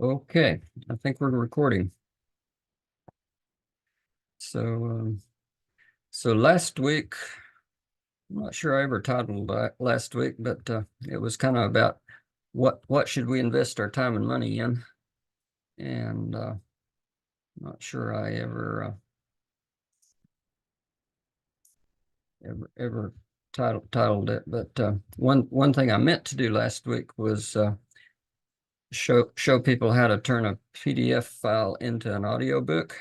Okay, I think we're recording. So last week, I'm not sure I ever titled last week, but it was kind of about what should we invest our time and money in, and not sure I ever titled it. But one thing I meant to do last week was show people how to turn a PDF file into an audiobook.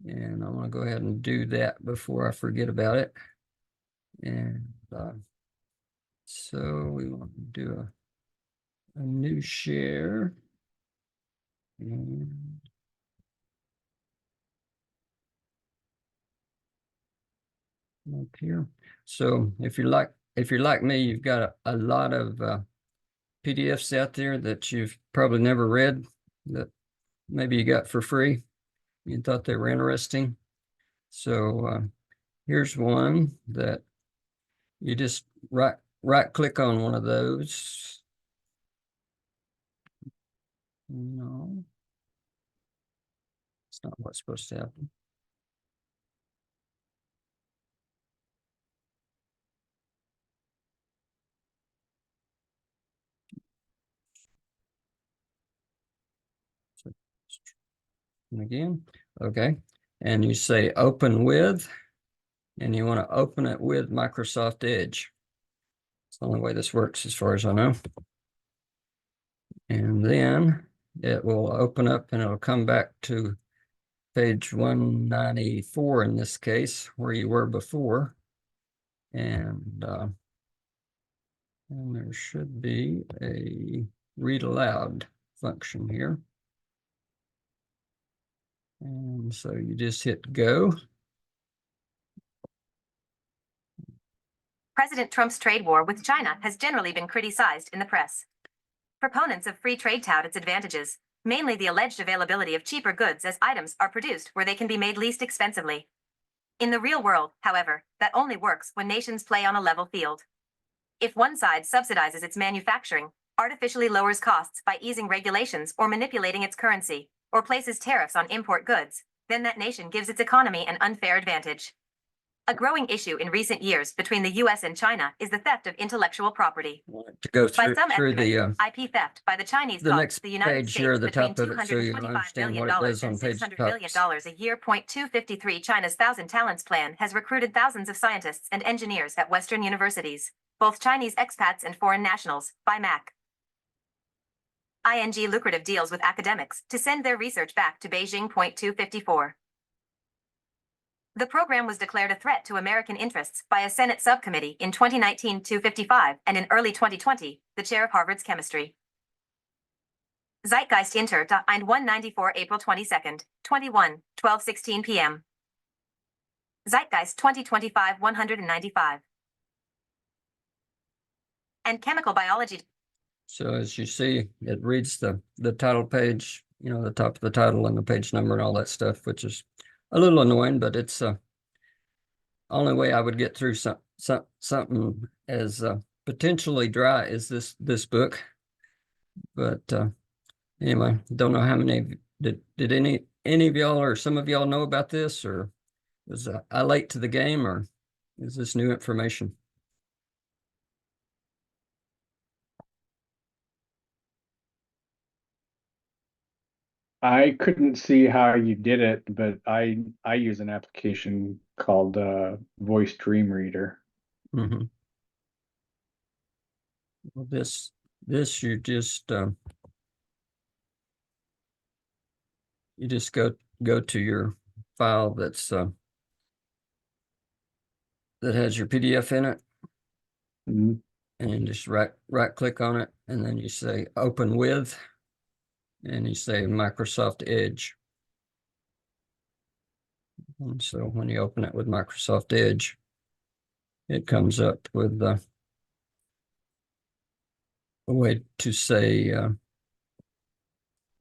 And I want to go ahead and do that before I forget about it. And so we want to do a new share. And up here. So if you're like me, you've got a lot of PDFs out there that you've probably never read, that maybe you got for free. You thought they were interesting. So here's one that you just right click on one of those. No, it's not what's supposed to happen. And again, okay. And you say open with, and you want to open it with Microsoft Edge. It's the only way this works as far as I know. And then it will open up and it'll come back to page 194 in this case, where you were before. And there should be a read aloud function here. And so you just hit go. President Trump's trade war with China has generally been criticized in the press. Proponents of free trade tout its advantages, mainly the alleged availability of cheaper goods as items are produced where they can be made least expensively. In the real world, however, that only works when nations play on a level field. If one side subsidizes its manufacturing, artificially lowers costs by easing regulations or manipulating its currency, or places tariffs on import goods, then that nation gives its economy an unfair advantage. A growing issue in recent years between the U.S. and China is the theft of intellectual property. To go By some through estimates, IP theft by the Chinese the costs next the United page States here, the between top of it, so you $225 understand million what it does on and page $600 top. million a year. 253 China's Thousand Talents Plan has recruited thousands of scientists and engineers at Western universities, both Chinese expats and foreign nationals, by MAC. ING lucrative deals with academics to send their research back to Beijing. 254. The program was declared a threat to American interests by a Senate subcommittee in 2019-255 and in early 2020, the chair of Harvard's chemistry. Zeitgeist Inter. 194 April 22nd, 21, 12:16 p.m. Zeitgeist 2025 195. And chemical biology. So as you see, it reads the title page, the top of the title and the page number and all that stuff, which is a little annoying, but it's only way I would get through something as potentially dry as this book. But anyway, don't know how many did any of y'all or some of y'all know about this, or was I late to the game, or is this new information? I couldn't see how you did it, but I use an application called Voice Dream Reader. Mm-hmm. Well, this you just go to your file that's that has your PDF in it, Mm-hmm. and just right click on it, and then you say open with, and you say Microsoft Edge. And so when you open it with Microsoft Edge, it comes up with a way to say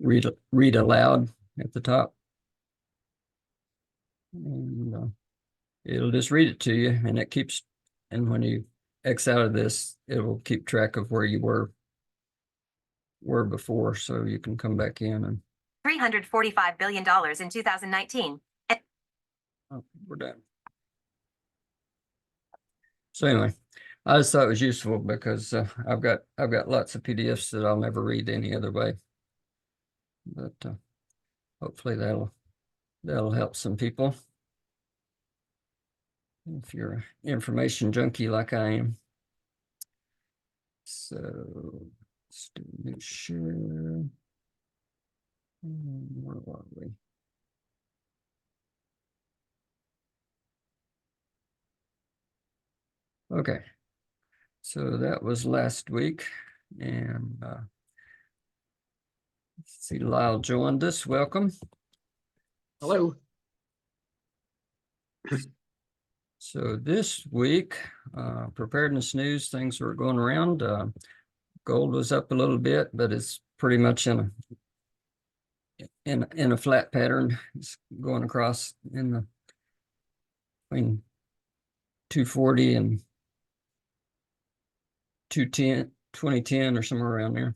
read aloud at the top. And it'll just read it to you, and it keeps, and when you X out of this, it will keep track of where you were. were before, so you can come back in and $345 billion in 2019. oh, we're done. So anyway, I just thought it was useful because I've got lots of PDFs that I'll never read any other way. But hopefully that'll help some people. If you're an information junkie like I am. So let's do new share. Where are we? Okay, so that was last week, and let's see, Lyle joined us. Welcome. Hello. So this week, preparedness news, things were going around. Gold was up a little bit, but it's pretty much in a flat pattern. It's going across in the between 240 and 2010 or somewhere around there.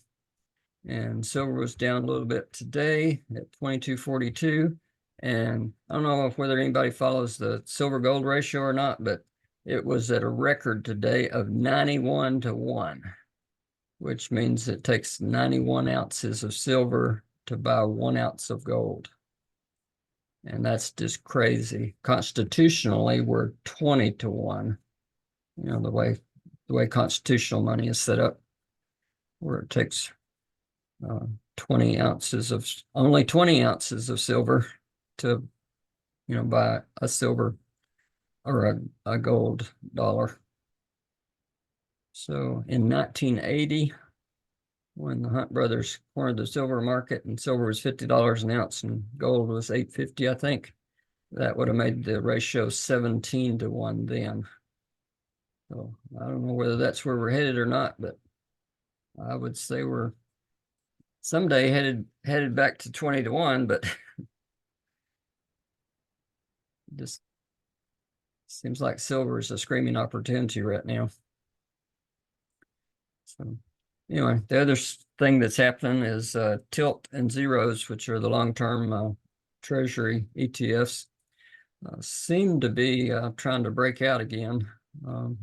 And silver was down a little bit today at 22.42. And I don't know whether anybody follows the silver gold ratio or not, but it was at a record today of 91-1, which means it takes 91 ounces of silver to buy 1 ounce of gold. And that's just crazy. Constitutionally, we're 20-1. You know, the way constitutional money is set up, where it takes 20 ounces of only 20 ounces of silver to, you know, buy a silver or a gold dollar. So in 1980, when the Hunt brothers cornered the silver market and silver was $50 an ounce and gold was $8.50, I think, that would have made the ratio 17-1 then. So I don't know whether that's where we're headed or not, but I would say we're someday headed back to 20-1, but just seems like silver is a screaming opportunity right now. So anyway, the other thing that's happening is tilt and zeros, which are the long-term treasury ETFs, seem to be trying to break out again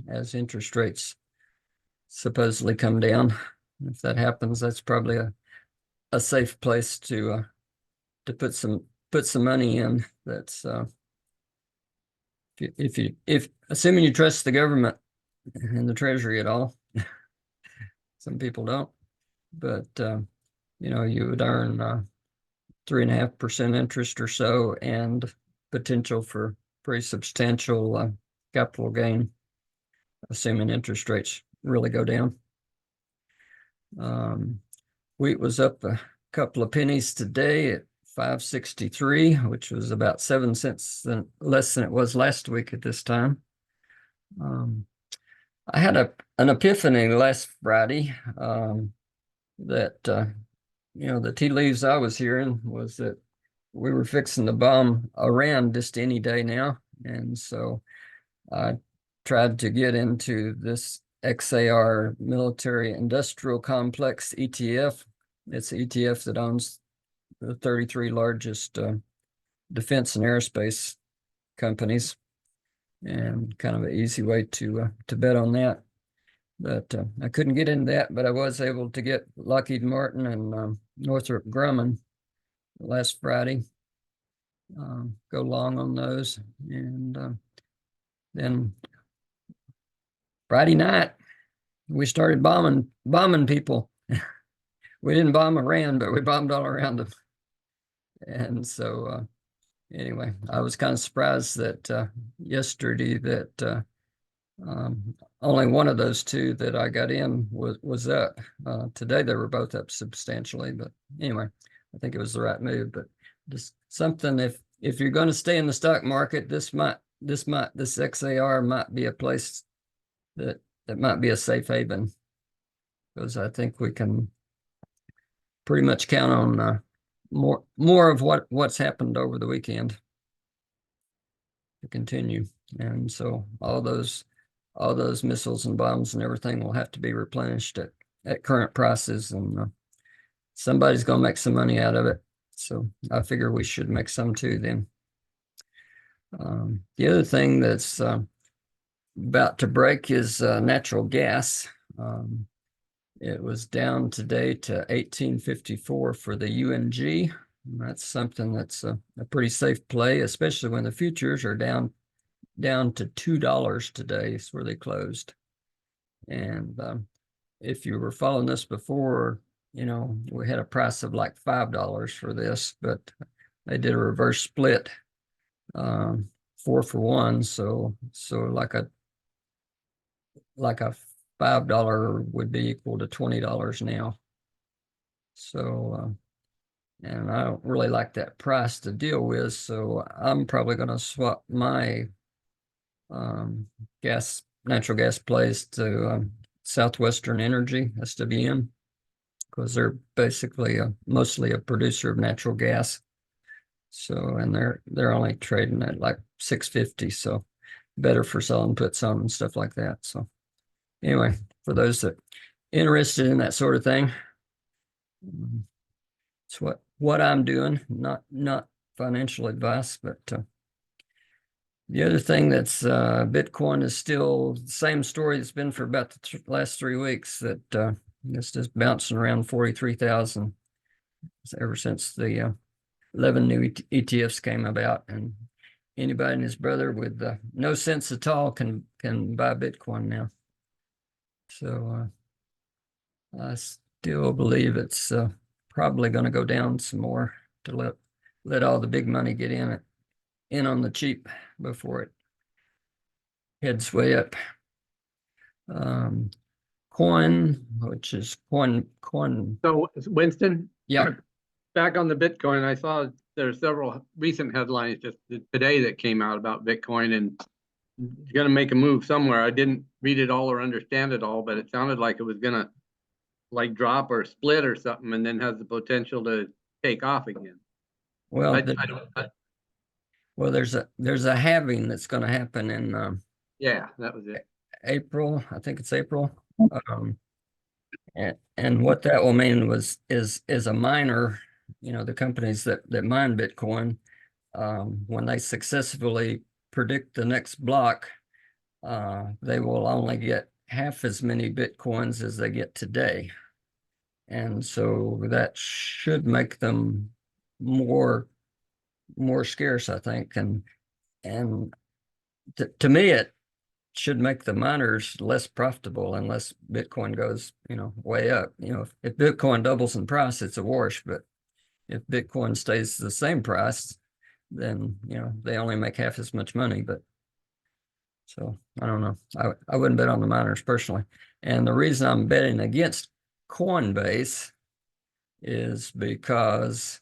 as interest rates supposedly come down. If that happens, that's probably a safe place to put some money in. That's if assuming you trust the government and the treasury at all. Some people don't, but you know, you would earn 3.5% interest or so, and potential for pretty substantial capital gain, assuming interest rates really go down. Wheat was up a couple of pennies today at 5.63, which was about 7 cents less than it was last week at this time. I had an epiphany last Friday that you know, the tea leaves I was hearing was that we were fixing to bomb Iran just any day now, and so I tried to get into this XAR military industrial complex ETF. It's an ETF that owns the 33 largest defense and aerospace companies, and kind of an easy way to bet on that. But I couldn't get into that, but I was able to get Lockheed Martin and Northrop Grumman last Friday, go long on those. And then Friday night, we started bombing people. We didn't bomb Iran, but we bombed all around them. And so anyway, I was kind of surprised that yesterday that only one of those two that I got in was up. Today they were both up substantially, but anyway, I think it was the right move. But just something, if you're going to stay in the stock market, this XAR might be a place that might be a safe haven, because I think we can pretty much count on more of what's happened over the weekend to continue. And so all those missiles and bombs and everything will have to be replenished at current prices, and somebody's going to make some money out of it. So I figure we should make some too then. The other thing that's about to break is natural gas. It was down today to 1854 for the UNG. That's something that's a pretty safe play, especially when the futures are down to $2 today is where they closed. And if you were following this before, you know, we had a price of like $5 for this, but they did a reverse split, 4 for 1. So like a $5 would be equal to $20 now. So and I don't really like that price to deal with, so I'm probably going to swap my natural gas plays to Southwestern Energy, SWN, because they're basically mostly a producer of natural gas. So, and they're only trading at like 650, so better for selling puts on and stuff like that. So anyway, for those that interested in that sort of thing, it's what I'm doing, not financial advice, but the other thing that's Bitcoin is still the same story that's been for about the last 3 weeks, that it's just bouncing around 43,000 ever since the 11 new ETFs came about, and anybody and his brother with no sense at all can buy Bitcoin now. So I still believe it's probably going to go down some more to let all the big money get in on the cheap before it heads way up. Coin, which is coin. So Winston, Yeah. back on the Bitcoin, I saw there are several recent headlines just today that came out about Bitcoin, and you're going to make a move somewhere. I didn't read it all or understand it all, but it sounded like it was going to like drop or split or something, and then has the potential to take off again. Well, Well, there's a halving that's going to happen in yeah, that was it. April. I think it's April. And what that will mean is a miner, you know, the companies that mine Bitcoin, when they successfully predict the next block, they will only get half as many Bitcoins as they get today. And so that should make them more scarce, I think. And to me, it should make the miners less profitable unless Bitcoin goes, you know, way up. You know, if Bitcoin doubles in price, it's a wash. But if Bitcoin stays the same price, then, you know, they only make half as much money. But so I don't know. I wouldn't bet on the miners personally. And the reason I'm betting against Coinbase is because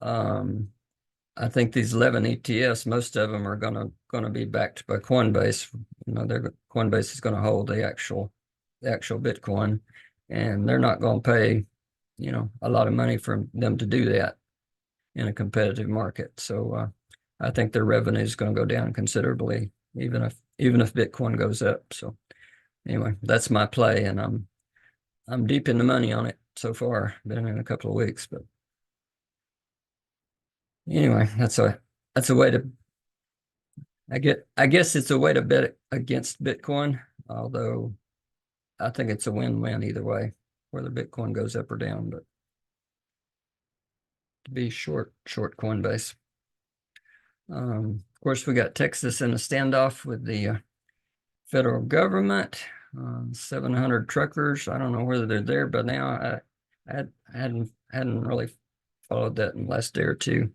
I think these 11 ETFs, most of them are gonna be backed by Coinbase. You know, Coinbase is going to hold the actual Bitcoin, and they're not going to pay, you know, a lot of money for them to do that in a competitive market. So I think their revenue is going to go down considerably, even if Bitcoin goes up. So anyway, that's my play, and I'm deep in the money on it so far. Been in a couple of weeks, but anyway, that's a way to, I guess it's a way to bet against Bitcoin, although I think it's a win-win either way, whether Bitcoin goes up or down. But to be short Coinbase. Of course, we got Texas in a standoff with the federal government. 700 truckers. I don't know whether they're there, but now I hadn't really followed that in the last day or two.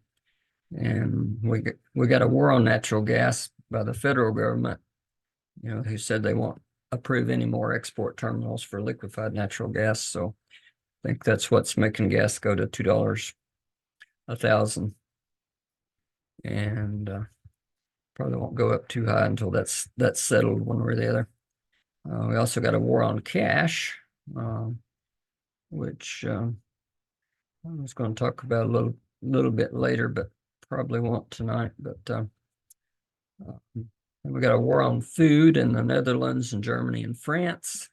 And we got a war on natural gas by the federal government, you know, who said they won't approve any more export terminals for liquefied natural gas. So I think that's what's making gas go to $2 a thousand, and probably won't go up too high until that's settled one way or the other. We also got a war on cash, which I was going to talk about a little bit later, but probably won't tonight. But we got a war on food in the Netherlands and Germany and France.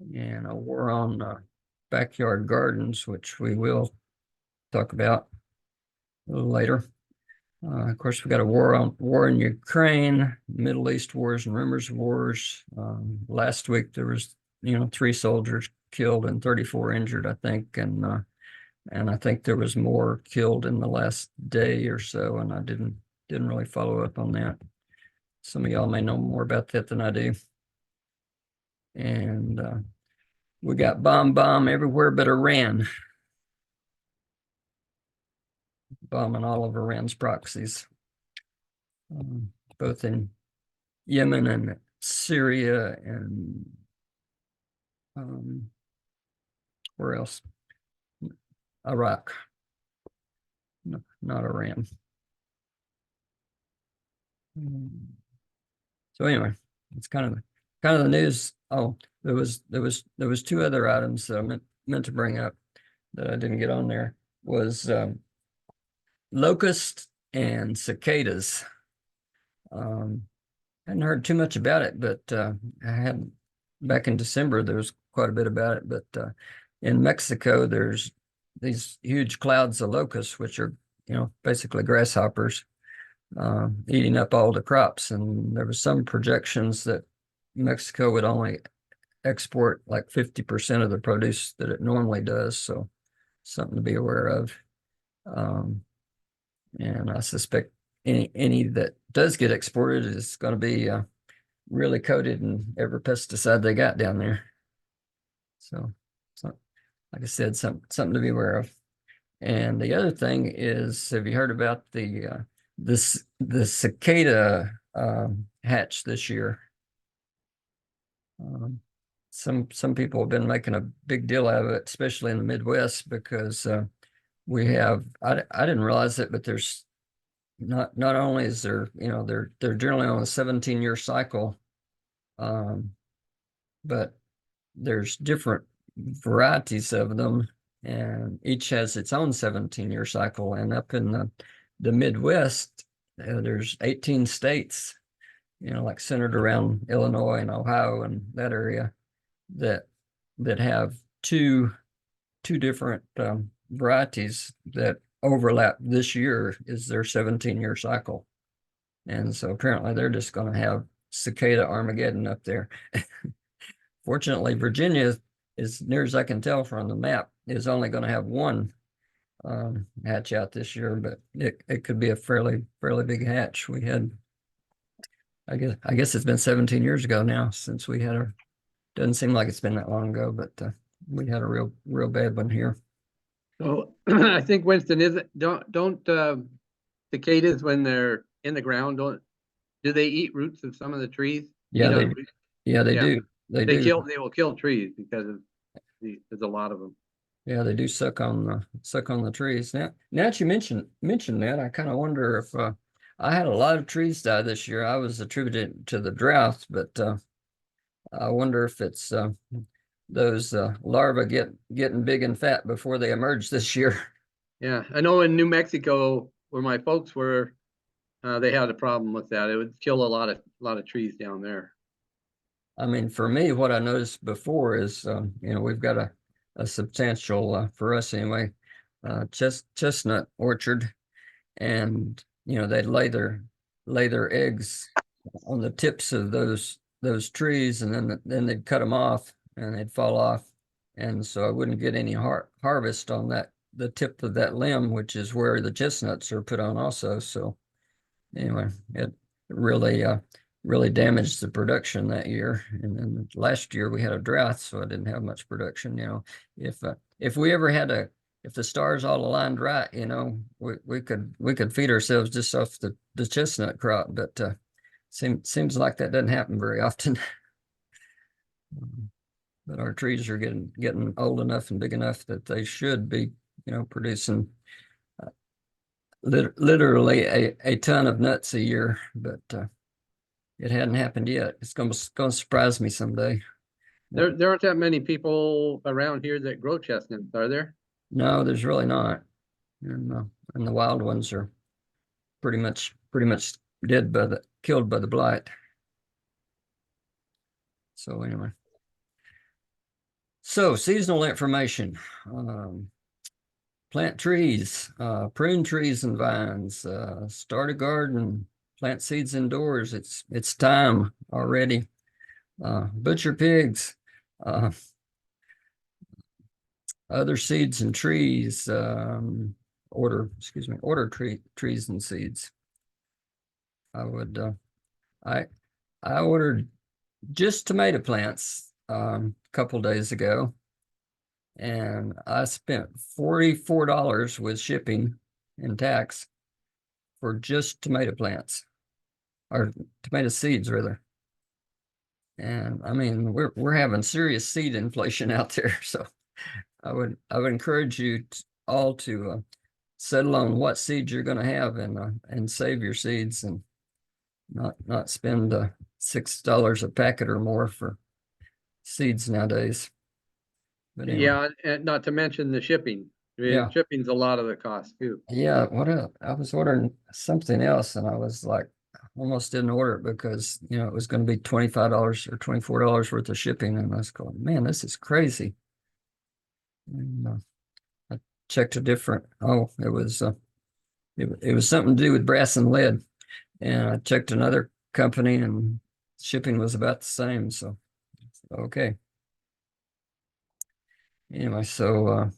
and a war on backyard gardens, which we will talk about a little later. Of course, we got a war in Ukraine, Middle East wars and rumors of wars. Last week there was 3 soldiers killed and 34 injured, I think, and I think there was more killed in the last day or so, and I didn't really follow up on that. Some of y'all may know more about that than I do. And we got bomb everywhere but Iran. Bombing all of Iran's proxies, both in Yemen and Syria and where else? Iraq. No, not Iran. So anyway, it's kind of the news. Oh, there was 2 other items that I meant to bring up that I didn't get on there. Was locusts and cicadas. Hadn't heard too much about it, but I had back in December there was quite a bit about it. But in Mexico, there's these huge clouds of locusts, which are basically grasshoppers, eating up all the crops. And there was some projections that Mexico would only export like 50% of the produce that it normally does. So something to be aware of. And I suspect any that does get exported is going to be really coated in every pesticide they got down there. So like I said, something to be aware of. And the other thing is, have you heard about the cicada hatch this year? Some people have been making a big deal out of it, especially in the Midwest, because we have, I didn't realize it, but there's not only is there, they're generally on a 17-year cycle, but there's different varieties of them, and each has its own 17-year cycle. And up in the Midwest, there's 18 states, like centered around Illinois and Ohio and that area, that have two different varieties that overlap. This year is their 17-year cycle. And so apparently they're just going to have cicada Armageddon up there. Fortunately, Virginia, as near as I can tell from the map, is only going to have one hatch out this year, but it could be a fairly big hatch. We had, I guess it's been 17 years ago now since we had our, doesn't seem like it's been that long ago, but we had a real bad one here. So I think, Winston, don't cicadas, when they're in the ground, do they eat roots of some of the trees? Yeah, they do. They will kill trees because there's a lot of them. Yeah, they do suck on the trees. Now that you mentioned that, I kind of wonder if I had a lot of trees die this year. I was attributed to the drought, but I wonder if it's those larvae getting big and fat before they emerge this year. Yeah, I know in New Mexico, where my folks were, they had a problem with that. It would kill a lot of trees down there. I mean, for me, what I noticed before is, we've got a substantial, for us anyway, chestnut orchard, and they'd lay their eggs on the tips of those trees, and then they'd cut them off and they'd fall off, and so I wouldn't get any harvest on the tip of that limb, which is where the chestnuts are put on also. So anyway, it really damaged the production that year. And then last year we had a drought, so I didn't have much production. If we ever had if the stars all aligned right, we could feed ourselves just off the chestnut crop, but seems like that doesn't happen very often. But our trees are getting old enough and big enough that they should be, producing literally a ton of nuts a year, but it hadn't happened yet. It's going to surprise me someday. There aren't that many people around here that grow chestnuts, are there? No, there's really not. And the wild ones are pretty much killed by the blight. So anyway, So seasonal information, plant trees, prune trees and vines, start a garden, plant seeds indoors. It's time already. Butcher pigs, other seeds and trees, order trees and seeds. I would, I ordered just tomato plants, a couple days ago, and I spent $44 with shipping and tax for just tomato plants, or tomato seeds rather. And I mean, we're having serious seed inflation out there, so I would encourage you all to settle on what seeds you're going to have and save your seeds and not spend $6 a packet or more for seeds nowadays. But anyway, Yeah, and not to mention the shipping. I mean, Yeah. shipping's a lot of the cost too. yeah, I was ordering something else and I was like, almost didn't order it because it was going to be $25 or $24 worth of shipping, and I was going, man, this is crazy. And I checked a different. Oh, it was something to do with brass and lead, and I checked another company, and shipping was about the same. So, okay. Anyway, so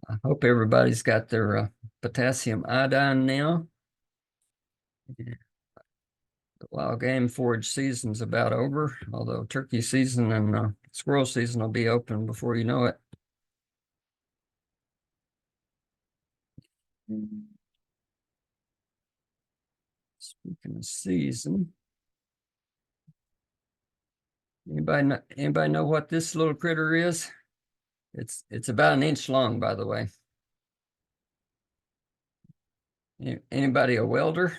I hope everybody's got their potassium iodine now. The wild game forage season's about over, although turkey season and squirrel season will be open before you know it. Speaking of season, anybody know what this little critter is? It's about an inch long, by the way. Anybody a welder?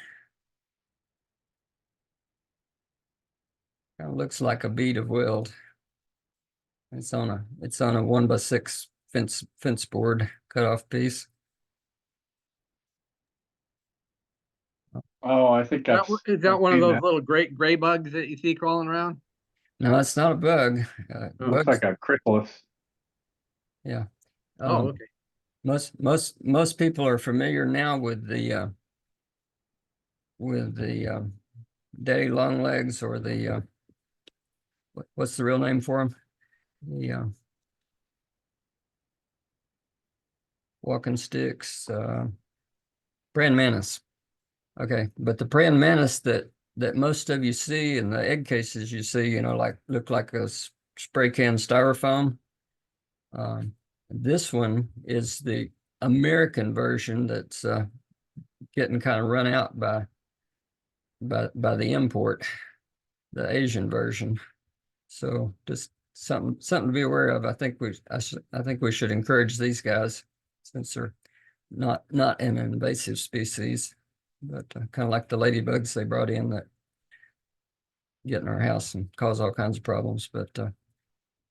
Kind of looks like a bead of weld. It's on a 1x6 fence board cutoff piece. Oh, I think Is that I've one of seen those that. little gray bugs that you see crawling around? No, it's not a bug. It looks like a chrysalis. Yeah. Oh, okay. Most people are familiar now with the daddy long legs, or the what's the real name for them? The walking sticks, praying mantis. Okay, but the praying mantis that most of you see in the egg cases, you see, like look like a spray can styrofoam. This one is the American version that's getting kind of run out by the import, the Asian version. So just something to be aware of. I think we should encourage these guys, since they're not an invasive species, but kind of like the ladybugs they brought in that get in our house and cause all kinds of problems. But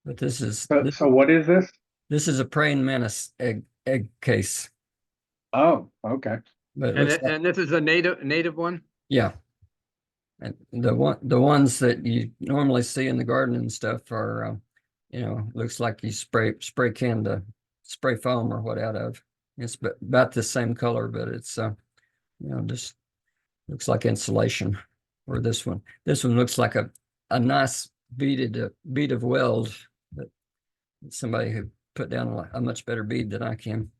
this is So what is this? this is a praying mantis egg case. Oh, okay. But it looks like, And this is a native one? yeah. And the ones that you normally see in the garden and stuff are, looks like you spray can to spray foam or what out of. It's about the same color, but it's just looks like insulation. Or this one looks like a nice bead of weld that somebody who put down a much better bead than I can.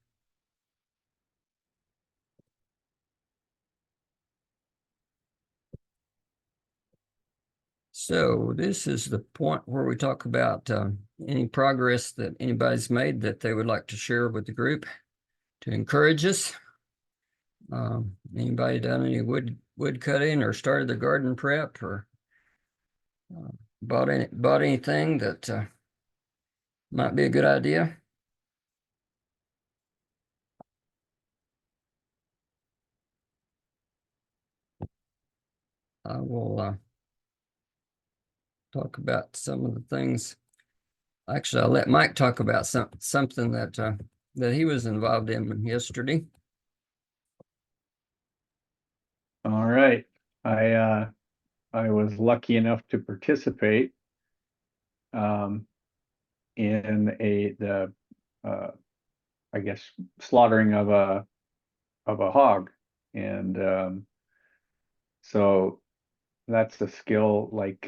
So this is the point where we talk about any progress that anybody's made that they would like to share with the group to encourage us. Anybody done any wood cutting or started the garden prep, or bought anything that might be a good idea? I will talk about some of the things. Actually, I'll let Mike talk about something that he was involved in yesterday. All right. I was lucky enough to participate in I guess slaughtering of a hog, and so that's a skill like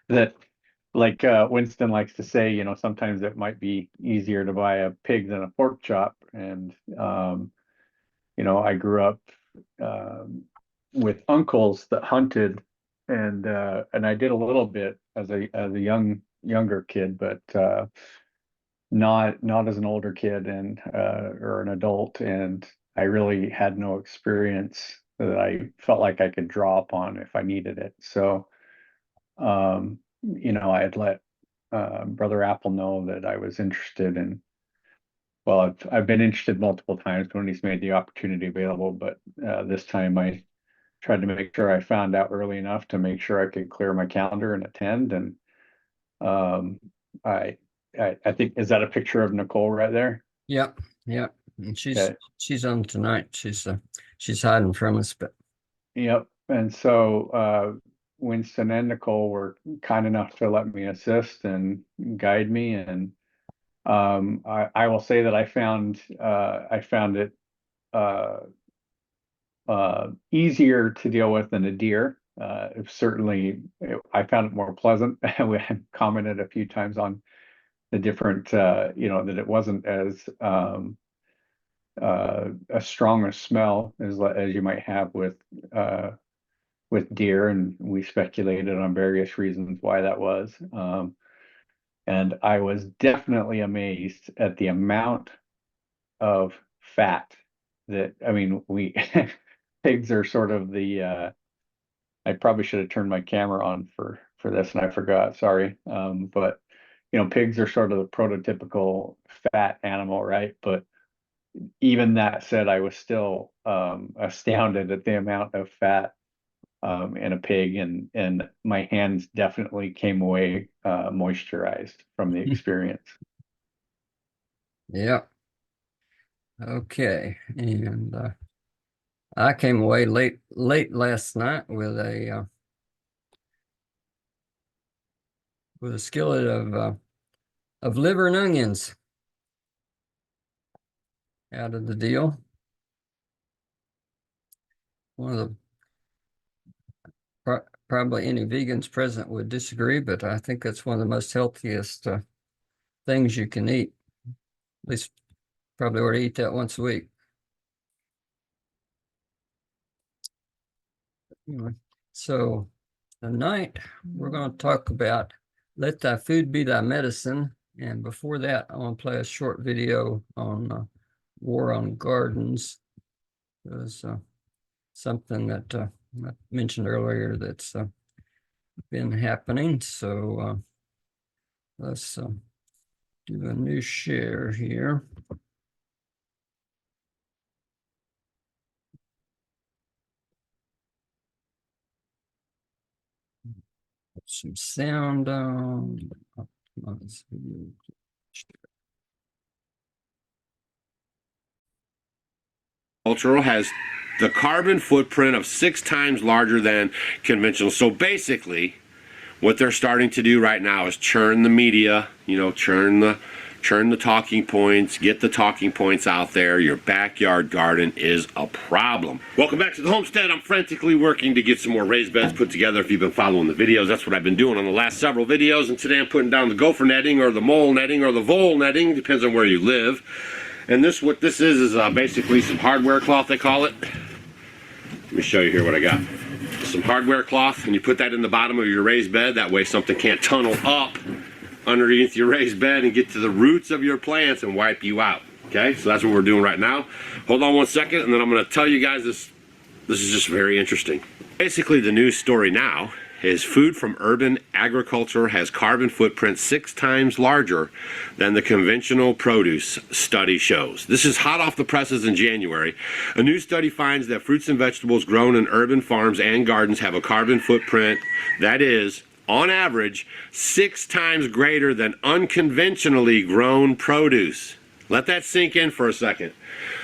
that, like Winston likes to say, you know, sometimes it might be easier to buy a pig than a pork chop, and you know, I grew up with uncles that hunted, and I did a little bit as a younger kid, but not as an older kid and or an adult, and I really had no experience that I felt like I could draw upon if I needed it. So you know, I had let Brother Apple know that I was interested in. Well, I've been interested multiple times when he's made the opportunity available, but this time I tried to make sure I found out early enough to make sure I could clear my calendar and attend. And um, I, I think, is that a picture of Nicole right there? Yep, yep. And Okay. she's on tonight. She's hiding from us, but Yep. And so Winston and Nicole were kind enough to let me assist and guide me. And I will say that I found it easier to deal with than a deer. I found it more pleasant. We had commented a few times on the different, you know, that it wasn't as a strong a smell as you might have with deer, and we speculated on various reasons why that was. And I was definitely amazed at the amount of fat that, I mean, pigs are sort of I probably should have turned my camera on for this, and I forgot, sorry. But you know, pigs are sort of the prototypical fat animal, right? But even that said, I was still astounded at the amount of fat in a pig, and my hands definitely came away moisturized from the experience. yeah. Okay. And I came away late last night with a skillet of liver and onions out of the deal. One of the probably any vegans present would disagree, but I think that's one of the most healthiest things you can eat. At least probably ought to eat that once a week. Anyway, so tonight we're going to talk about let thy food be thy medicine. And before that, I want to play a short video on war on gardens. It was something that I mentioned earlier that's been happening. So let's do a new share here. Put some sound on. Agricultural has the carbon footprint of 6 times larger than conventional. So basically, what they're starting to do right now is churn the media, you know, churn the talking points, get the talking points out there. Your backyard garden is a problem. Welcome back to the homestead. I'm frantically working to get some more raised beds put together. If you've been following the videos, that's what I've been doing on the last several videos. And today I'm putting down the gopher netting or the mole netting or the vole netting, depends on where you live. And what this is basically some hardware cloth, they call it. Let me show you here what I got. Some hardware cloth, and you put that in the bottom of your raised bed. That way something can't tunnel up underneath your raised bed and get to the roots of your plants and wipe you out. Okay, so that's what we're doing right now. Hold on one second, and then I'm going to tell you guys this. This is just very interesting. Basically, the news story now is food from urban agriculture has carbon footprint 6 times larger than the conventional produce, study shows. This is hot off the presses in January. A new study finds that fruits and vegetables grown in urban farms and gardens have a carbon footprint that is, on average, 6 times greater than unconventionally grown produce. Let that sink in for a second.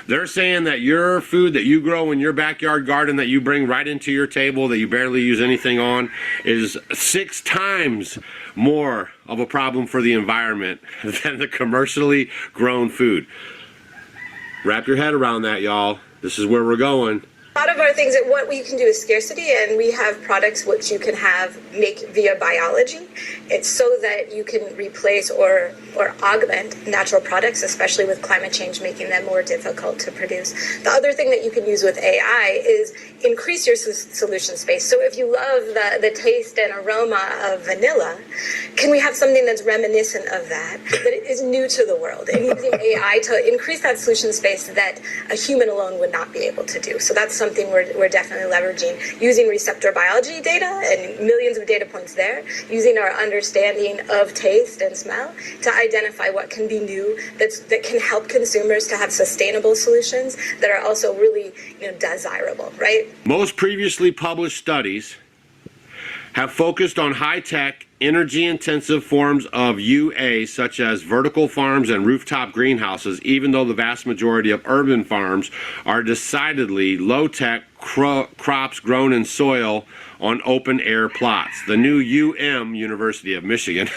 They're saying that your food that you grow in your backyard garden that you bring right into your table that you barely use anything on is 6 times more of a problem for the environment than the commercially grown food. Wrap your head around that, y'all. This is where we're going. A lot of our things, what we can do is scarcity, and we have products which you can make via biology. It's so that you can replace or augment natural products, especially with climate change making them more difficult to produce. The other thing that you can use with AI is increase your solution space. So if you love the taste and aroma of vanilla, can we have something that's reminiscent of that is new to the world, and using AI to increase that solution space that a human alone would not be able to do. So that's something we're definitely leveraging, using receptor biology data and millions of data points there, using our understanding of taste and smell to identify what can be new that can help consumers to have sustainable solutions that are also really desirable, right? Most previously published studies have focused on high-tech, energy-intensive forms of UA, such as vertical farms and rooftop greenhouses, even though the vast majority of urban farms are decidedly low-tech crops grown in soil on open-air plots. The new University of Michigan,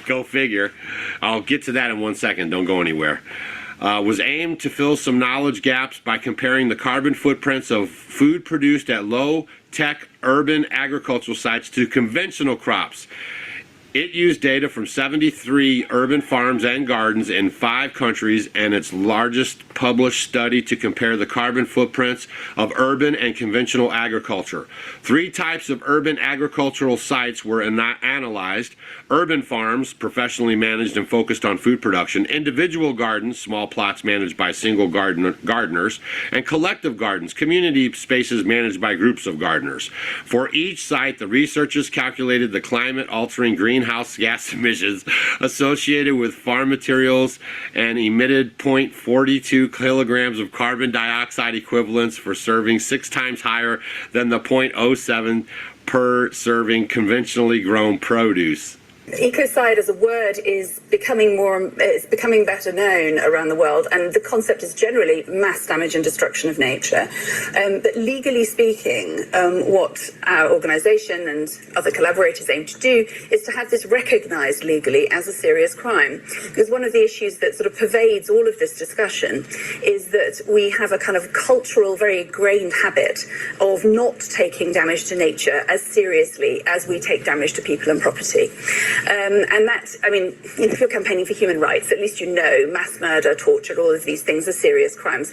go figure, I'll get to that in 1 second, don't go anywhere, was aimed to fill some knowledge gaps by comparing the carbon footprints of food produced at low-tech urban agricultural sites to conventional crops. It used data from 73 urban farms and gardens in 5 countries and its largest published study to compare the carbon footprints of urban and conventional agriculture. 3 types of urban agricultural sites were analyzed: urban farms, professionally managed and focused on food production; individual gardens, small plots managed by single gardeners; and collective gardens, community spaces managed by groups of gardeners. For each site, the researchers calculated the climate-altering greenhouse gas emissions associated with farm materials and emitted 0.42 kilograms of carbon dioxide equivalents for serving 6 times higher than the 0.07 per serving conventionally grown produce. Ecocide as a word is becoming better known around the world, and the concept is generally mass damage and destruction of nature. But legally speaking, what our organisation and other collaborators aim to do is to have this recognised legally as a serious crime. Because one of the issues that sort of pervades all of this discussion is that we have a kind of cultural, very ingrained habit of not taking damage to nature as seriously as we take damage to people and property. And that, I mean, if you're campaigning for human rights, at least you know mass murder, torture, all of these things are serious crimes.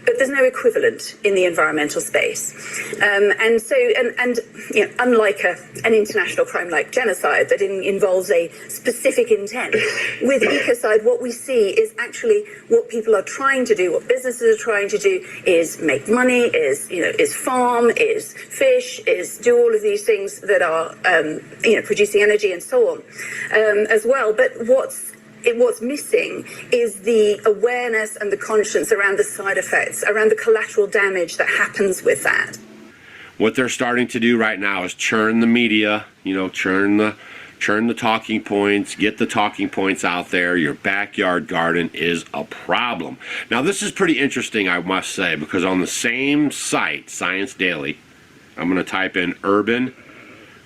But there's no equivalent in the environmental space. And so, you know, unlike an international crime like genocide that involves a specific intent, with ecocide, what we see is actually what people are trying to do, what businesses are trying to do is make money, is farm, is fish, is do all of these things that are, producing energy and so on as well. But what's missing is the awareness and the conscience around the side effects, around the collateral damage that happens with that. What they're starting to do right now is churn the media, churn the talking points, get the talking points out there. Your backyard garden is a problem. Now, this is pretty interesting, I must say, because on the same site, Science Daily, I'm going to type in urban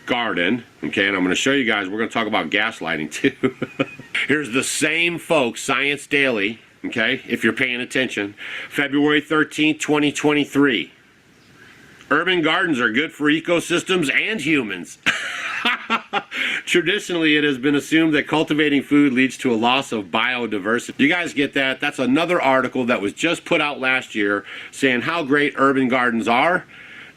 garden, okay, and I'm going to show you guys, we're going to talk about gaslighting too. Here's the same folks, Science Daily, okay, if you're paying attention, February 13th, 2023. Urban gardens are good for ecosystems and humans. Traditionally, it has been assumed that cultivating food leads to a loss of biodiversity. You guys get that? That's another article that was just put out last year saying how great urban gardens are.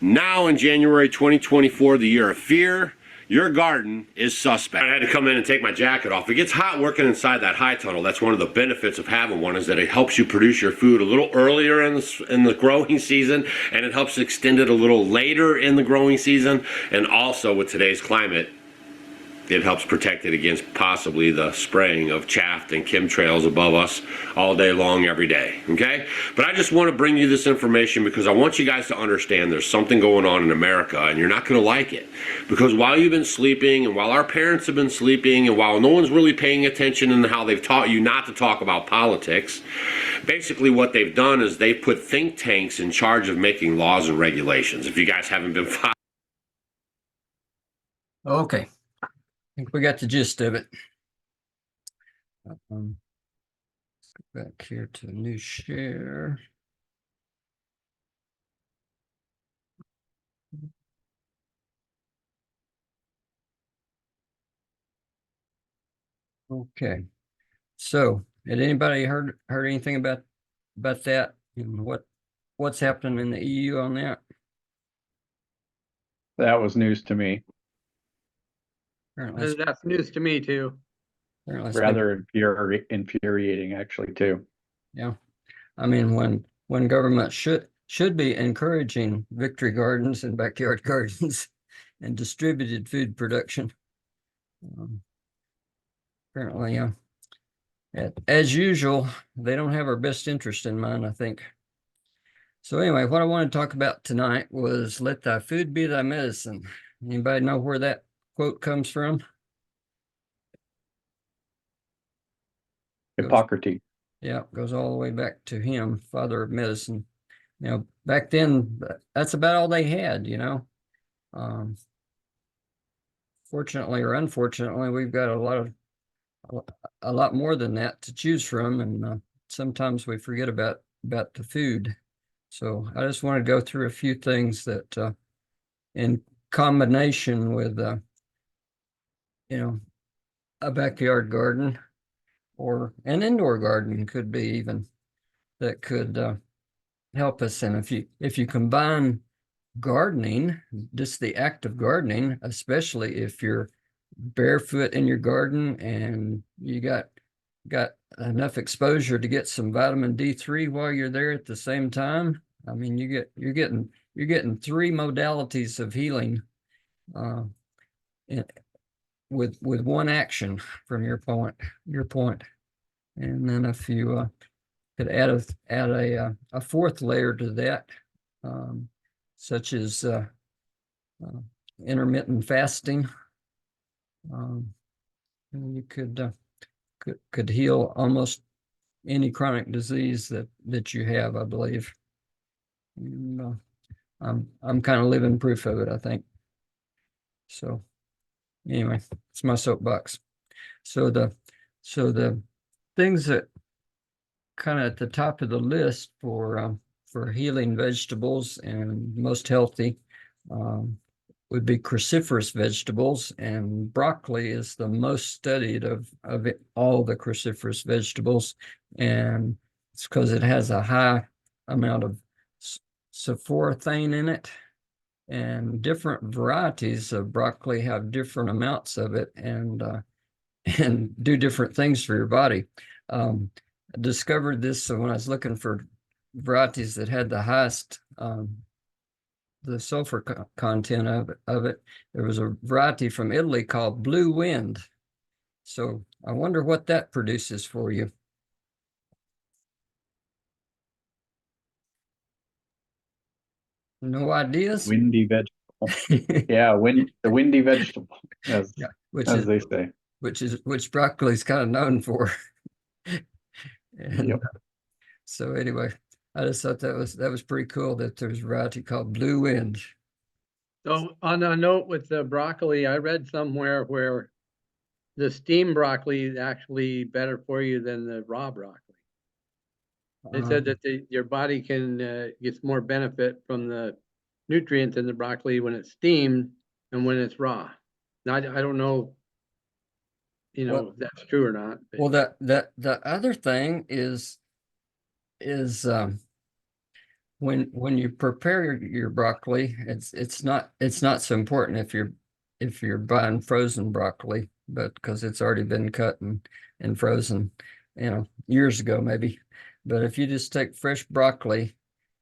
Now in January 2024, the year of fear, your garden is suspect. I had to come in and take my jacket off. It gets hot working inside that high tunnel. That's one of the benefits of having one, is that it helps you produce your food a little earlier in the growing season, and it helps extend it a little later in the growing season. And also with today's climate, it helps protect it against possibly the spraying of chaff and chemtrails above us all day long, every day, okay? But I just want to bring you this information because I want you guys to understand there's something going on in America, and you're not going to like it. Because while you've been sleeping, and while our parents have been sleeping, and while no one's really paying attention in how they've taught you not to talk about politics, basically what they've done is they've put think tanks in charge of making laws and regulations. If you guys haven't been following. Okay. I think we got the gist of it. Let's go back here to new share. Okay. So, had anybody heard anything about that and what's happening in the EU on that? That was news to me. Apparently, That's news to me too. apparently Rather infuriating, actually, too. yeah. I mean, when government should be encouraging victory gardens and backyard gardens and distributed food production. Apparently, yeah. As usual, they don't have our best interest in mind, I think. So anyway, what I want to talk about tonight was "Let thy food be thy medicine." Anybody know where that quote comes from? Hippocrates. Yeah, it goes all the way back to him, father of medicine. You know, back then, that's about all they had, you know. Fortunately or unfortunately, we've got a lot more than that to choose from, and sometimes we forget about the food. So I just want to go through a few things that, in combination with, you know, a backyard garden or an indoor garden could be even, that could help us. And if you combine gardening, just the act of gardening, especially if you're barefoot in your garden and you got enough exposure to get some vitamin D3 while you're there at the same time, I mean, you're getting 3 modalities of healing with one action from your point. And then if you could add a fourth layer to that, such as intermittent fasting, you could heal almost any chronic disease that you have, I believe. And I'm kind of living proof of it, I think. So anyway, it's my soapbox. So the things that kind of at the top of the list for healing vegetables and most healthy would be cruciferous vegetables, and broccoli is the most studied of all the cruciferous vegetables, and it's because it has a high amount of sulforaphane in it, and different varieties of broccoli have different amounts of it and do different things for your body. I discovered this when I was looking for varieties that had the highest the sulfur content of it. There was a variety from Italy called Blue Wind. So I wonder what that produces for you. No ideas? Windy vegetable. Yeah, the windy vegetable, as they say. Which broccoli is kind of known for. And Yep. So anyway, I just thought that was pretty cool that there's a variety called Blue Wind. So on a note with the broccoli, I read somewhere where the steamed broccoli is actually better for you than the raw broccoli. They said that your body can gets more benefit from the nutrients in the broccoli when it's steamed and when it's raw. Now I don't know, Well, if that's true or not. But. Well, the other thing is when you prepare your broccoli, it's not so important if you're buying frozen broccoli, but because it's already been cut and frozen, years ago maybe. But if you just take fresh broccoli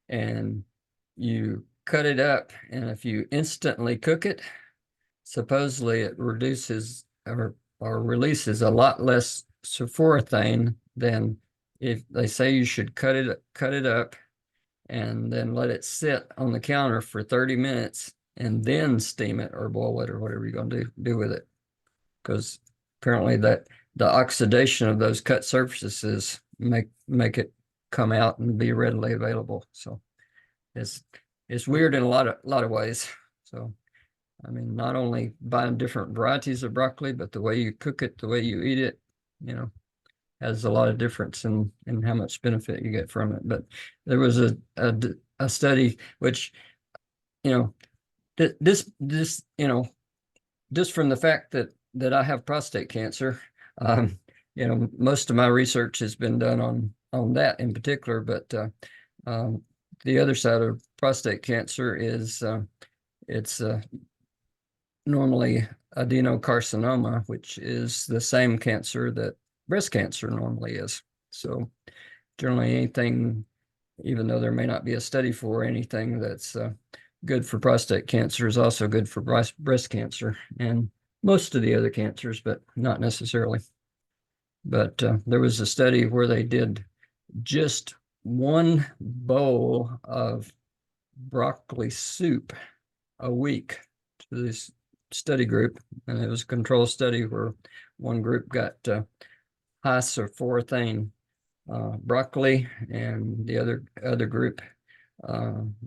and you cut it up, and if you instantly cook it, supposedly it reduces or releases a lot less sulforaphane than if they say you should cut it up and then let it sit on the counter for 30 minutes and then steam it or boil it or whatever you're going to do with it. Because apparently that the oxidation of those cut surfaces make it come out and be readily available. So it's weird in a lot of ways. So I mean, not only buying different varieties of broccoli, but the way you cook it, the way you eat it, you know, has a lot of difference in how much benefit you get from it. But there was a study which, you know, this you know, just from the fact that I have prostate cancer, you know, most of my research has been done on that in particular. But the other side of prostate cancer is it's normally adenocarcinoma, which is the same cancer that breast cancer normally is. So generally anything, even though there may not be a study for anything that's good for prostate cancer, is also good for breast cancer and most of the other cancers, but not necessarily. But there was a study where they did just one bowl of broccoli soup a week to this study group, and it was a control study where one group got high sulforaphane broccoli and the other group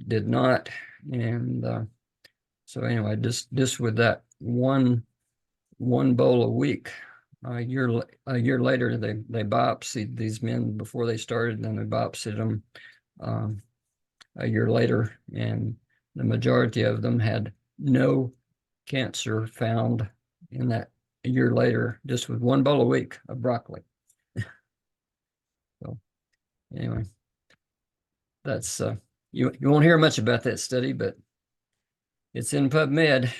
did not. And so anyway, just with that one bowl a week, a year later they biopsied these men before they started, and then they biopsied them a year later, and the majority of them had no cancer found in that a year later, just with one bowl a week of broccoli. So anyway, that's you won't hear much about that study, but it's in PubMed.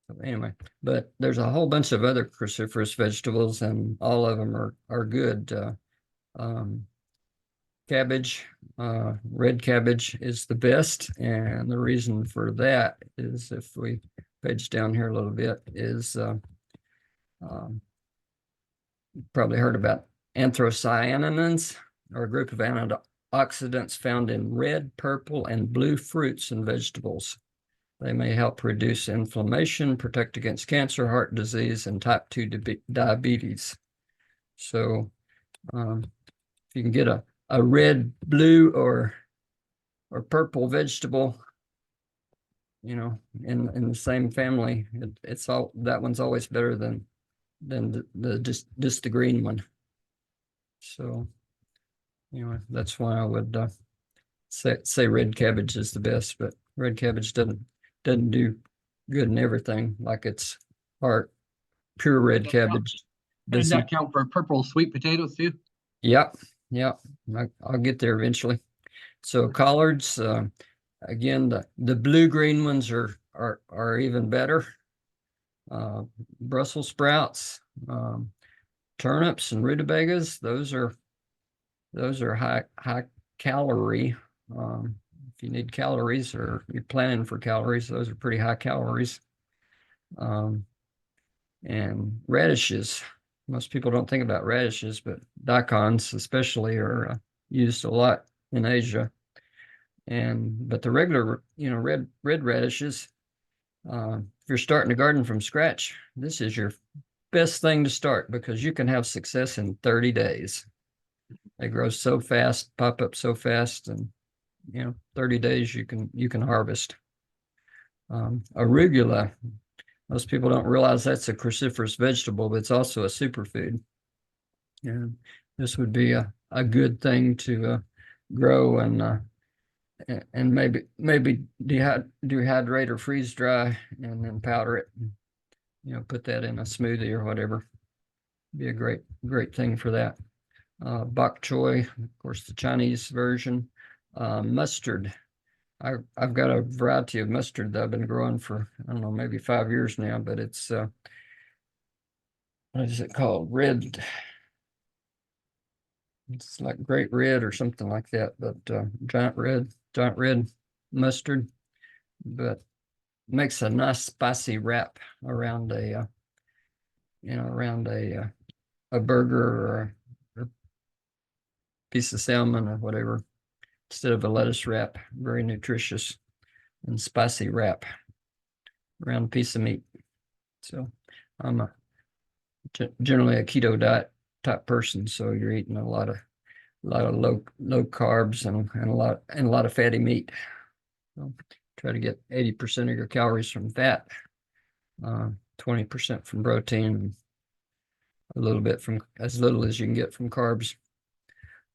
So anyway, but there's a whole bunch of other cruciferous vegetables, and all of them are good. Cabbage, red cabbage is the best, and the reason for that is, if we page down here a little bit, is probably heard about anthocyanins, are a group of antioxidants found in red, purple, and blue fruits and vegetables. They may help reduce inflammation, protect against cancer, heart disease, and type 2 diabetes. So if you can get a red, blue, or purple vegetable, you know, in the same family, it's all, that one's always better than just the green one. So anyway, that's why I would say red cabbage is the best, but red cabbage doesn't do good in everything. Like it's heart, pure red cabbage. Does that count for purple sweet potatoes too? Yep. I'll get there eventually. So collards, again, the blue-green ones are even better. Brussels sprouts, turnips and rutabagas, those are high calorie. If you need calories or you're planning for calories, those are pretty high calories. And radishes. Most people don't think about radishes, but daikons especially are used a lot in Asia. But the regular, you know, red radishes, if you're starting a garden from scratch, this is your best thing to start, because you can have success in 30 days. They grow so fast, pop up so fast, and 30 days you can harvest. Arugula, most people don't realize that's a cruciferous vegetable, but it's also a superfood. And this would be a good thing to grow and maybe dehydrate or freeze dry and then powder it. Put that in a smoothie or whatever. Be a great thing for that. Bok choy, of course, the Chinese version. Mustard. I've got a variety of mustard that I've been growing for, I don't know, maybe 5 years now, but it's what is it called? Red. It's like great red or something like that, but giant red mustard. But makes a nice spicy wrap around around a burger or a piece of salmon or whatever, instead of a lettuce wrap. Very nutritious and spicy wrap around a piece of meat. So I'm generally a keto diet type person, so you're eating a lot of low carbs and a lot of fatty meat. So try to get 80% of your calories from fat, 20% from protein, and a little bit from as little as you can get from carbs.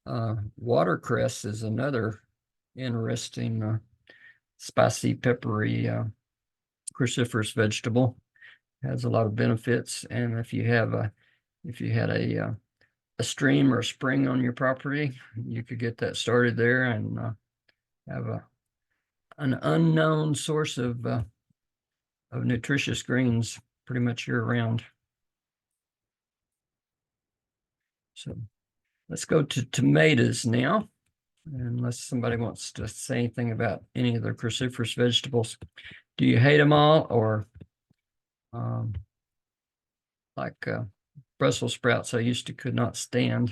Watercress is another interesting spicy, peppery cruciferous vegetable. Has a lot of benefits, and if you had a stream or a spring on your property, you could get that started there and have an unknown source of nutritious greens pretty much year round. So let's go to tomatoes now, unless somebody wants to say anything about any of the cruciferous vegetables. Do you hate them all, or like Brussels sprouts I could not stand?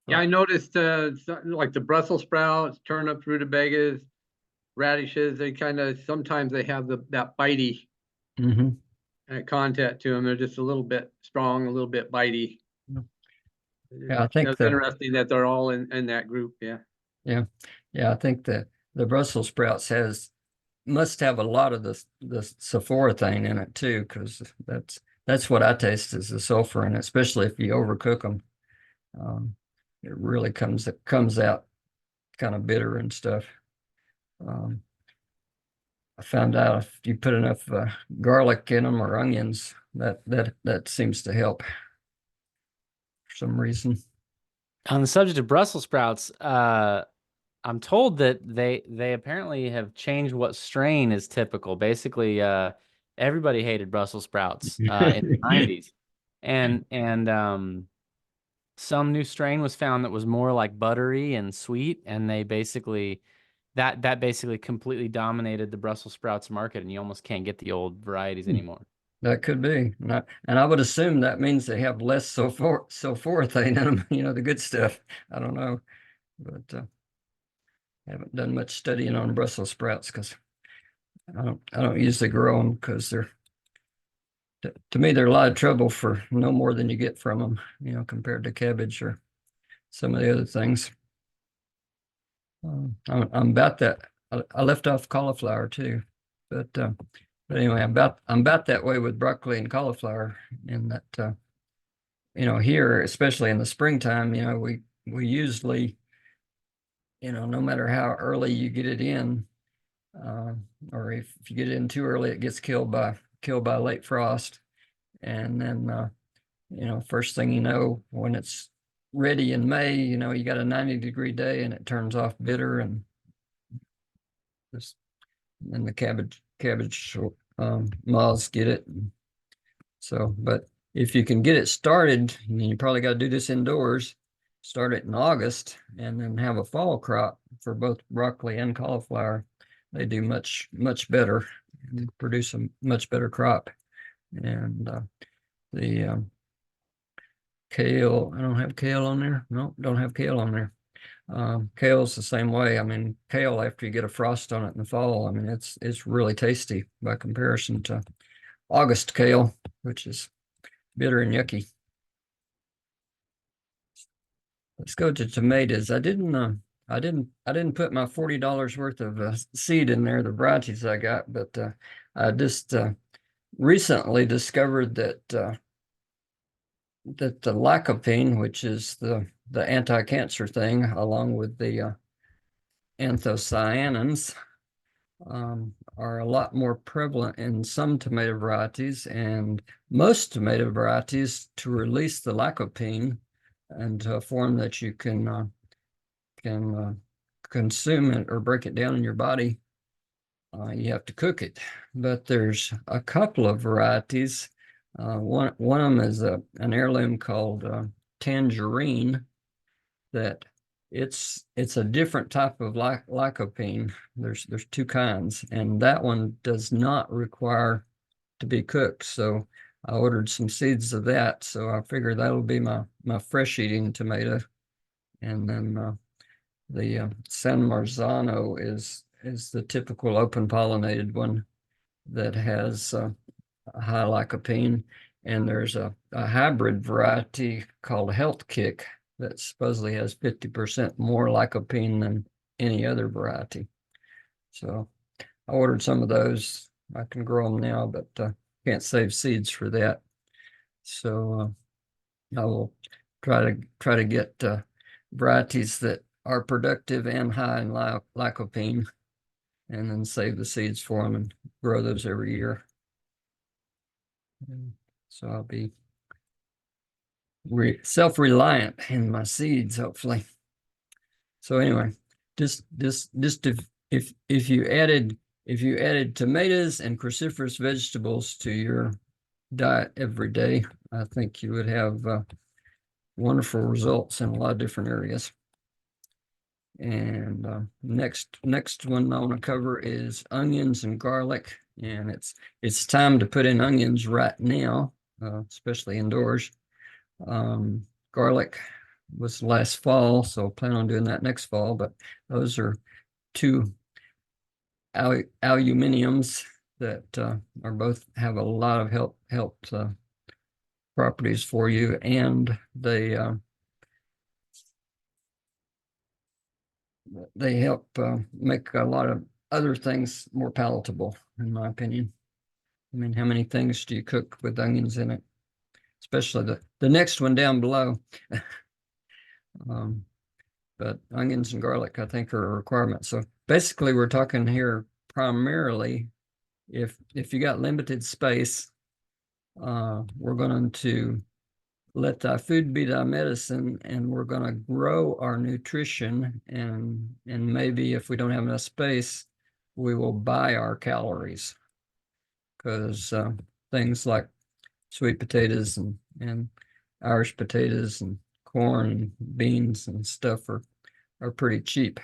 Yeah, I noticed like the Brussels sprouts, turnips, rutabagas, radishes, they kind of, sometimes they have that bitey content to them. They're just a little bit strong, a little bit bitey. Yeah, I think it's interesting that they're all in that group. Yeah. I think the Brussels sprouts must have a lot of the sulforaphane in it too, because that's what I taste, is the sulfur in it, especially if you overcook them. It really comes out kind of bitter and stuff. I found out if you put enough garlic in them or onions, that seems to help for some reason. On the subject of Brussels sprouts, I'm told that they apparently have changed what strain is typical. Basically, everybody hated Brussels sprouts in the 90s, and some new strain was found that was more like buttery and sweet, and they basically that basically completely dominated the Brussels sprouts market, and you almost can't get the old varieties anymore. That could be, and I would assume that means they have less sulforaphane in them. The good stuff. I don't know, but haven't done much studying on Brussels sprouts because I don't usually grow them, because to me they're a lot of trouble for no more than you get from them. Compared to cabbage or some of the other things. I'm about that. I left off cauliflower too, but anyway, I'm about that way with broccoli and cauliflower, in that here, especially in the springtime, we usually, no matter how early you get it in, or if you get it in too early, it gets killed by late frost, and then first thing you know, when it's ready in May, you got a 90-degree day and it turns off bitter, and the cabbage moths get it. So, but if you can get it started, you probably got to do this indoors, start it in August, and then have a fall crop for both broccoli and cauliflower. They do much better, produce a much better crop. And the kale, I don't have kale on there. No, don't have kale on there. Kale's the same way. I mean, kale, after you get a frost on it in the fall, I mean, it's really tasty by comparison to August kale, which is bitter and yucky. Let's go to tomatoes. I didn't put my $40 worth of seed in there, the varieties I got, but I just recently discovered that the lycopene, which is the anti-cancer thing, along with the anthocyanins, are a lot more prevalent in some tomato varieties, and most tomato varieties, to release the lycopene into a form that you can consume it or break it down in your body, you have to cook it. But there's a couple of varieties. One of them is an heirloom called tangerine, that it's a different type of lycopene. There's two kinds, and that one does not require to be cooked. So I ordered some seeds of that. So I figure that'll be my fresh eating tomato. And then the San Marzano is the typical open pollinated one that has a high lycopene. And there's a hybrid variety called Health Kick that supposedly has 50% more lycopene than any other variety. So I ordered some of those. I can grow them now, but can't save seeds for that. So I will try to get varieties that are productive and high in lycopene, and then save the seeds for them and grow those every year. And so I'll be self-reliant in my seeds, hopefully. So anyway, just if you added tomatoes and cruciferous vegetables to your diet every day, I think you would have wonderful results in a lot of different areas. And next one I want to cover is onions and garlic. And it's time to put in onions right now, especially indoors. Garlic was last fall, so plan on doing that next fall. But those are two aluminiums that are both have a lot of health properties for you, and they help make a lot of other things more palatable, in my opinion. I mean, how many things do you cook with onions in it? Especially the next one down below. But onions and garlic, I think, are a requirement. So basically, we're talking here primarily if you got limited space, we're going to let thy food be thy medicine, and we're going to grow our nutrition, and maybe if we don't have enough space, we will buy our calories, because things like sweet potatoes and Irish potatoes and corn and beans and stuff are pretty cheap.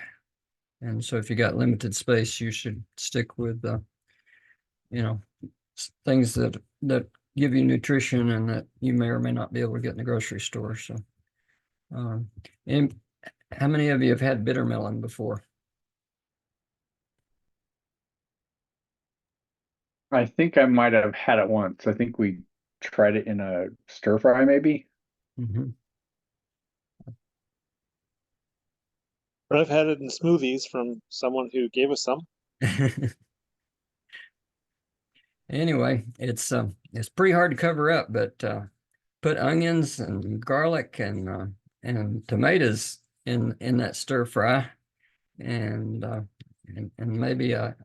And so if you got limited space, you should stick with things that give you nutrition and that you may or may not be able to get in the grocery store. So and how many of you have had bitter melon before? I think I might have had it once. I think we tried it in a stir fry, maybe. Mm-hmm. But I've had it in smoothies from someone who gave us some. Anyway, it's pretty hard to cover up, but put onions and garlic and tomatoes in that stir fry, and maybe a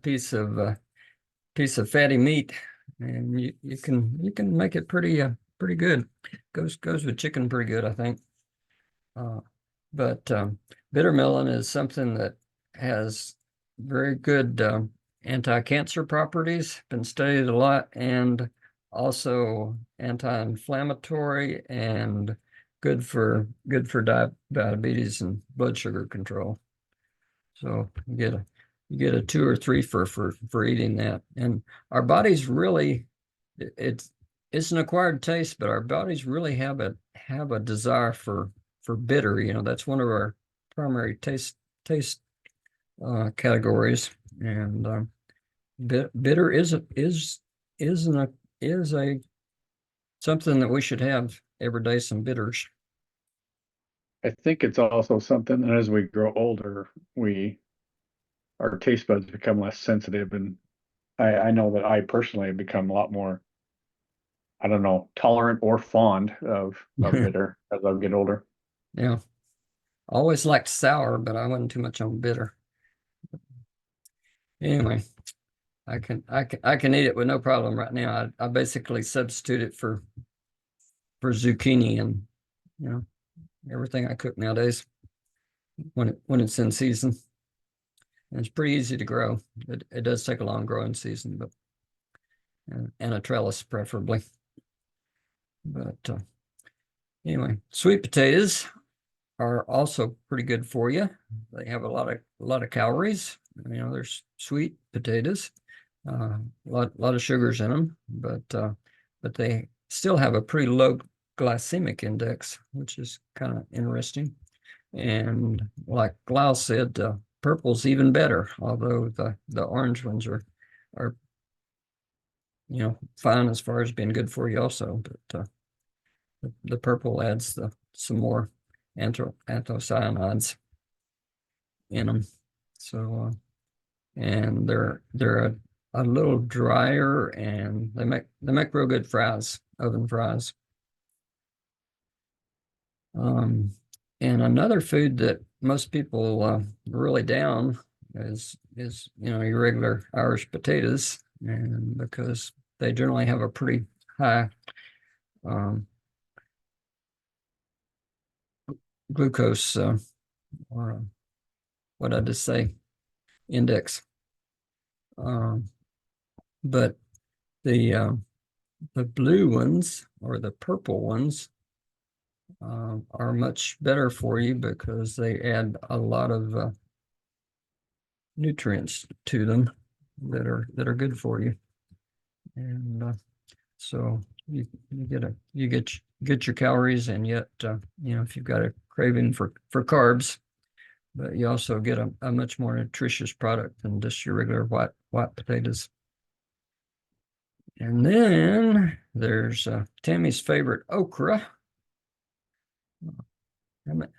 piece of fatty meat, and you can make it pretty good. Goes with chicken pretty good, I think. But bitter melon is something that has very good anti-cancer properties, been studied a lot, and also anti-inflammatory and good for diabetes and blood sugar control. So you get a 2 or 3 for eating that. And our bodies really, it's an acquired taste, but our bodies really have a desire for bitter. That's one of our primary taste categories. And bitter is something that we should have every day, some bitters. I think it's also something that as we grow older, our taste buds become less sensitive, and I know that I personally have become a lot more, I don't know, tolerant or fond of bitter as I get older. Yeah, always liked sour, but I wasn't too much on bitter. Anyway, I can eat it with no problem right now. I basically substitute it for zucchini and everything I cook nowadays when it's in season. And it's pretty easy to grow. It does take a long growing season, but and a trellis preferably. But anyway, sweet potatoes are also pretty good for you. They have a lot of calories. You know, there's sweet potatoes, a lot of sugars in them, but they still have a pretty low glycemic index, which is kind of interesting. And like Lau said, purple's even better, although the orange ones are fine as far as being good for you also, but the purple adds some more anthocyanins in them. So and they're a little drier, and they make real good fries, oven fries. And another food that most people really down is your regular Irish potatoes, and because they generally have a pretty high glucose or what did I just say, index. But the blue ones or the purple ones are much better for you because they add a lot of nutrients to them that are good for you. And so you get your calories, and yet if you've got a craving for carbs, but you also get a much more nutritious product than just your regular white potatoes. And then there's Tammy's favorite, okra.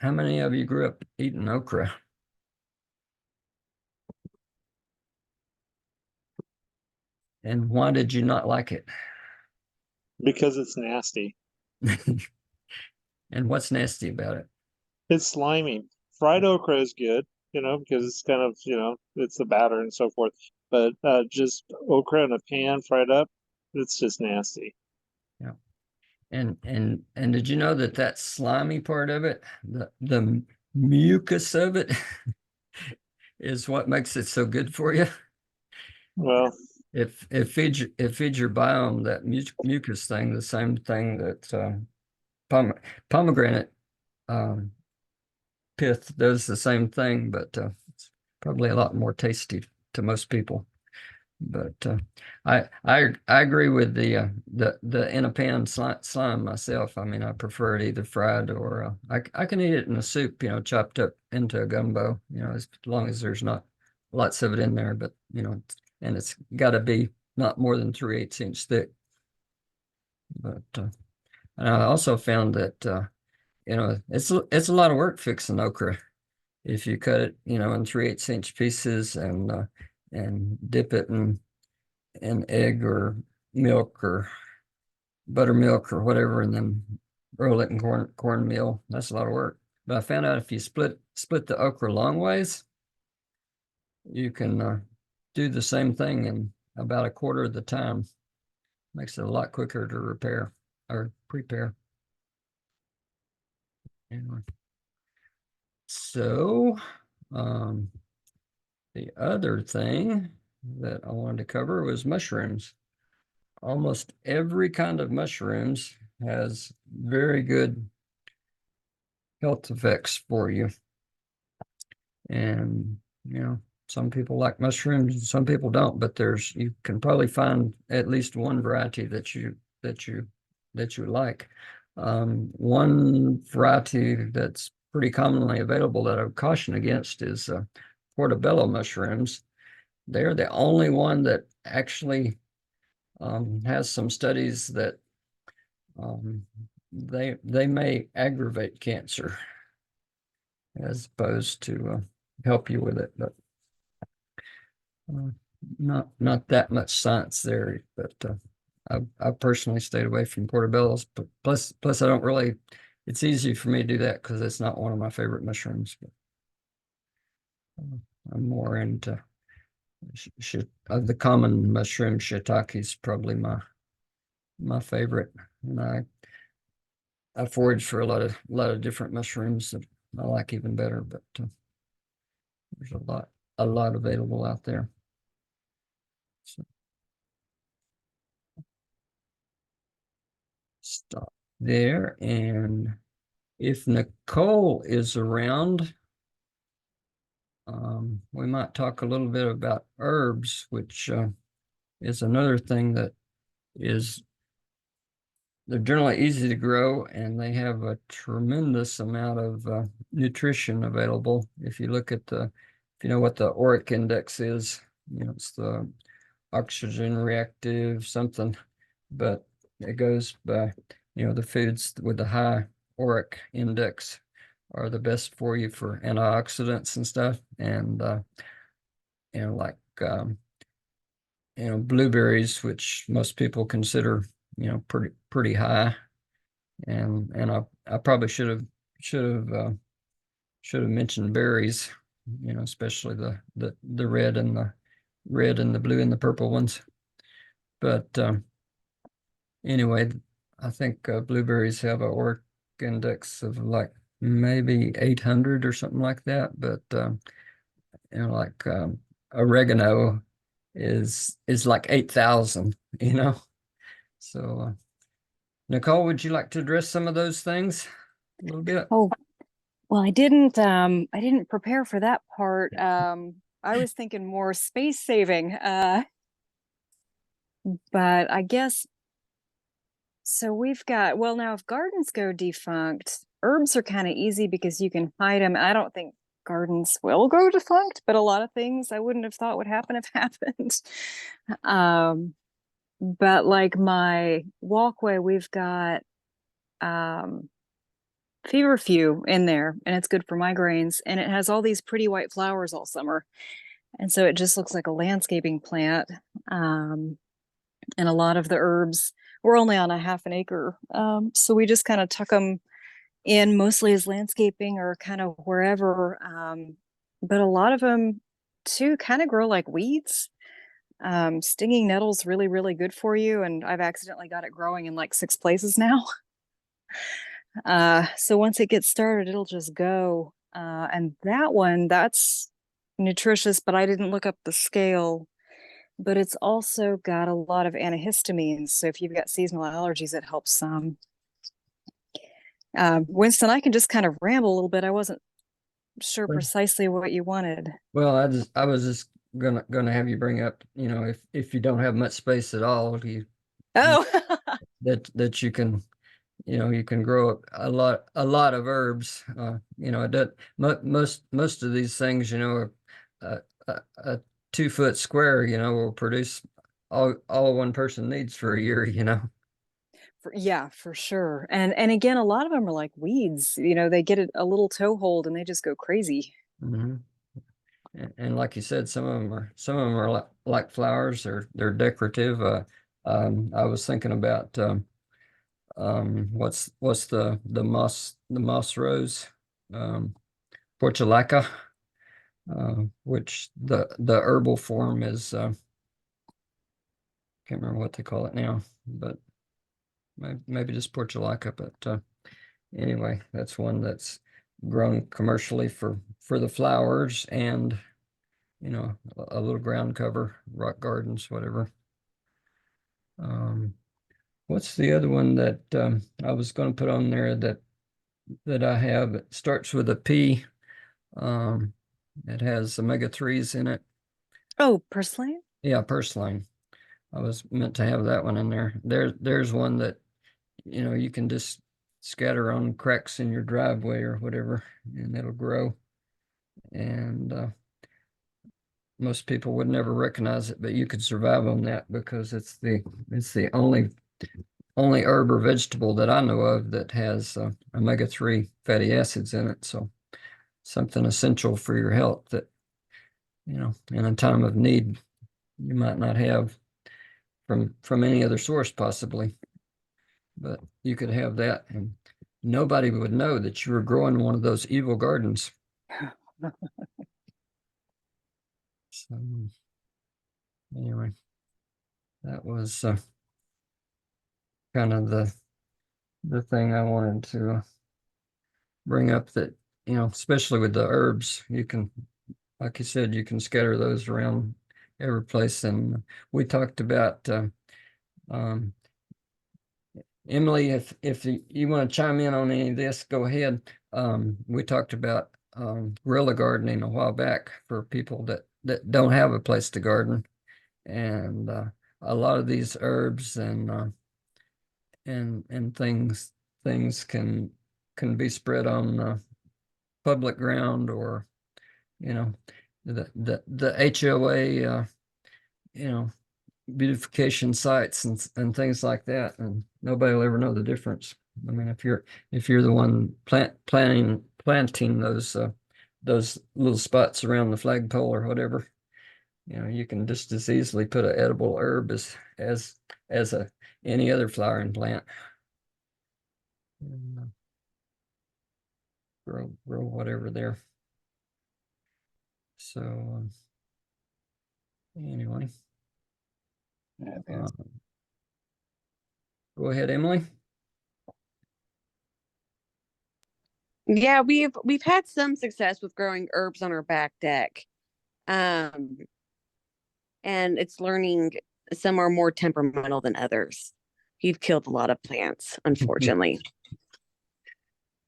How many of you grew up eating okra? And why did you not like it? Because it's nasty. And what's nasty about it? It's slimy. Fried okra is good, because it's kind of, it's the batter and so forth. But just okra in a pan fried up, it's just nasty. Yeah. And did you know that slimy part of it, the mucus of it, is what makes it so good for you? Well, It feeds your biome, that mucus thing, the same thing that pomegranate pith does the same thing, but it's probably a lot more tasty to most people. But I agree with the in a pan slime myself. I mean, I prefer it either fried or I can eat it in a soup, chopped up into a gumbo, as long as there's not lots of it in there. But and it's got to be not more than 3/8 inch thick. But and I also found that it's a lot of work fixing okra. If you cut it, in 3/8 inch pieces and dip it in egg or milk or buttermilk or whatever, and then roll it in cornmeal, that's a lot of work. But I found out if you split the okra long ways, you can do the same thing in about a quarter of the time. Makes it a lot quicker to repair or prepare. Anyway. So the other thing that I wanted to cover was mushrooms. Almost every kind of mushrooms has very good health effects for you. And, some people like mushrooms and some people don't, but you can probably find at least one variety that you like. One variety that's pretty commonly available that I would caution against is portobello mushrooms. They're the only one that actually has some studies that they may aggravate cancer as opposed to help you with it, but not that much science there. But I personally stayed away from portobellos. But plus I don't really. It's easy for me to do that because it's not one of my favorite mushrooms. But I'm more into the common mushroom. Shiitake is probably my favorite, and I forage for a lot of different mushrooms that I like even better. But there's a lot available out there. So stop there, and if Nicole is around, we might talk a little bit about herbs, which is another thing that they're generally easy to grow, and they have a tremendous amount of nutrition available. If you look at if you know what the ORIC index is, it's the oxygen reactive something, but it goes by, the foods with the high ORIC index are the best for you for antioxidants and stuff. And like blueberries, which most people consider pretty high. And I probably should have mentioned berries, especially the red and the blue and the purple ones. But anyway, I think blueberries have a ORIC index of like maybe 800 or something like that. But like oregano is like 8,000. So Nicole, would you like to address some of those things a little bit? Oh, well, I didn't prepare for that part. I was thinking more space saving. But I guess so we've got, well, now if gardens go defunct, herbs are kind of easy because you can hide them. I don't think gardens will go defunct, but a lot of things I wouldn't have thought would happen have happened. But like my walkway, we've got feverfew in there, and it's good for migraines, and it has all these pretty white flowers all summer. And so it just looks like a landscaping plant. And a lot of the herbs, we're only on a half an acre. So we just kind of tuck them in mostly as landscaping or kind of wherever. But a lot of them too kind of grow like weeds. Stinging nettle's really, really good for you. And I've accidentally got it growing in like 6 places now. So once it gets started, it'll just go. And that one, that's nutritious, but I didn't look up the scale. But it's also got a lot of antihistamines. So if you've got seasonal allergies, it helps some. Winston, I can just kind of ramble a little bit. I wasn't sure precisely what you wanted. Well, I was just gonna have you bring up, if you don't have much space at all, Oh, that you can, you can grow a lot of herbs. Most of these things, a 2-foot square, will produce all one person needs for a year, yeah, for sure. And again, a lot of them are like weeds. They get a little toehold and they just go crazy. Mm-hmm. And like you said, some of them are like flowers, or they're decorative. I was thinking about what's the moss rose, portulaca, which the herbal form is can't remember what they call it now, but maybe just portulaca. But anyway, that's one that's grown commercially for the flowers, and a little ground cover, rock gardens, whatever. What's the other one that I was going to put on there that I have? It starts with a P. It has omega-3s in it. Oh, purslane? Yeah, purslane. I was meant to have that one in there. There's one that you can just scatter on cracks in your driveway or whatever, and it'll grow. And most people would never recognize it, but you could survive on that because it's the only herb or vegetable that I know of that has omega-3 fatty acids in it. So something essential for your health that, in a time of need, you might not have from any other source possibly, but you could have that and nobody would know that you were growing one of those evil gardens. So anyway, that was kind of the thing I wanted to bring up, that especially with the herbs, you can, like you said, you can scatter those around every place. And we talked about Emily, if you want to chime in on any of this, go ahead. We talked about guerrilla gardening a while back for people that don't have a place to garden, and a lot of these herbs and things can be spread on public ground, or the HOA beautification sites and things like that, and nobody will ever know the difference. I mean, if you're the one planting those little spots around the flagpole or whatever, you can just as easily put an edible herb as any other flowering plant. And, grow whatever there. So anyway, go ahead, Emily. Yeah, we've had some success with growing herbs on our back deck. And it's learning some are more temperamental than others. You've killed a lot of plants, unfortunately.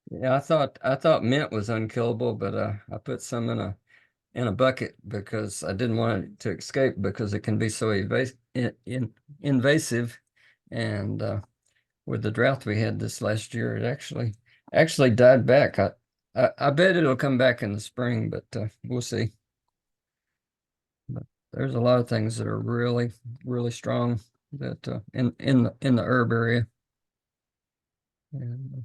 Yeah, I thought mint was unkillable, but I put some in a bucket because I didn't want it to escape, because it can be so invasive, and with the drought we had this last year, it actually died back. I bet it'll come back in the spring, but we'll see. But there's a lot of things that are really, really strong that in the herb area. And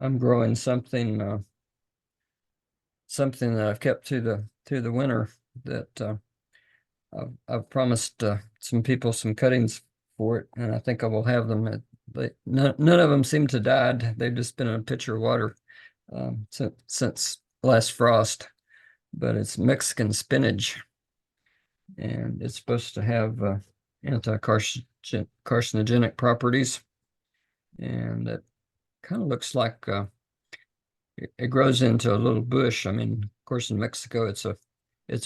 I'm growing something that I've kept to the winter, that I've promised some people some cuttings for it, and I think I will have them. None of them seem to died. They've just been in a pitcher of water since last frost. But it's Mexican spinach, and it's supposed to have anti-carcinogenic properties, and it kind of looks like it grows into a little bush. I mean, of course, in Mexico, it's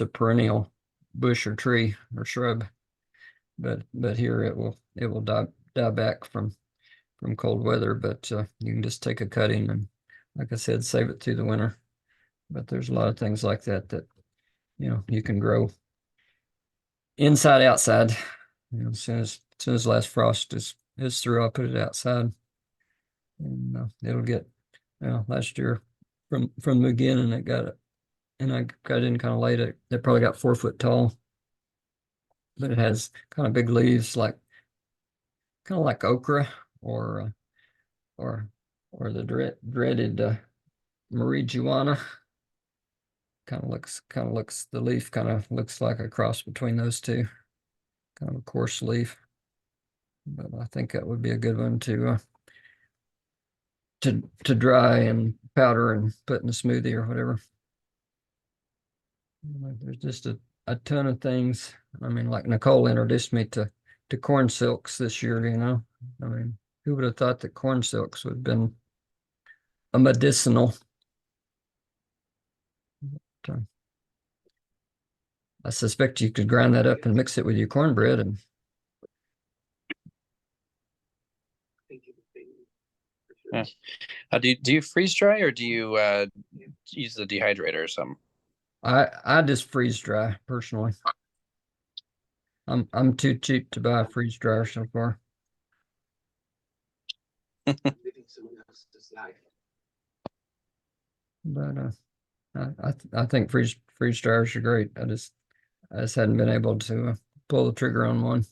a perennial bush or tree or shrub, but here it will die back from cold weather. But you can just take a cutting and, like I said, save it through the winter. But there's a lot of things like that you can grow inside, outside. As soon as last frost is through, I'll put it outside, and it'll get. Last year from the beginning, I got in kind of late. It probably got 4 foot tall, but it has kind of big leaves, kind of like okra or the dreaded marijuana. Kind of looks the leaf kind of looks like a cross between those two, kind of a coarse leaf. But I think that would be a good one to dry and powder and put in a smoothie or whatever. There's just a ton of things. I mean, like Nicole introduced me to corn silks this year. I mean, who would have thought that corn silks would have been a medicinal? But, I suspect you could grind that up and mix it with your cornbread. And do you freeze dry, or do you use the dehydrator or something? I just freeze dry personally. I'm too cheap to buy a freeze dryer so far. But I think freeze dryers are great. I just hadn't been able to pull the trigger on one.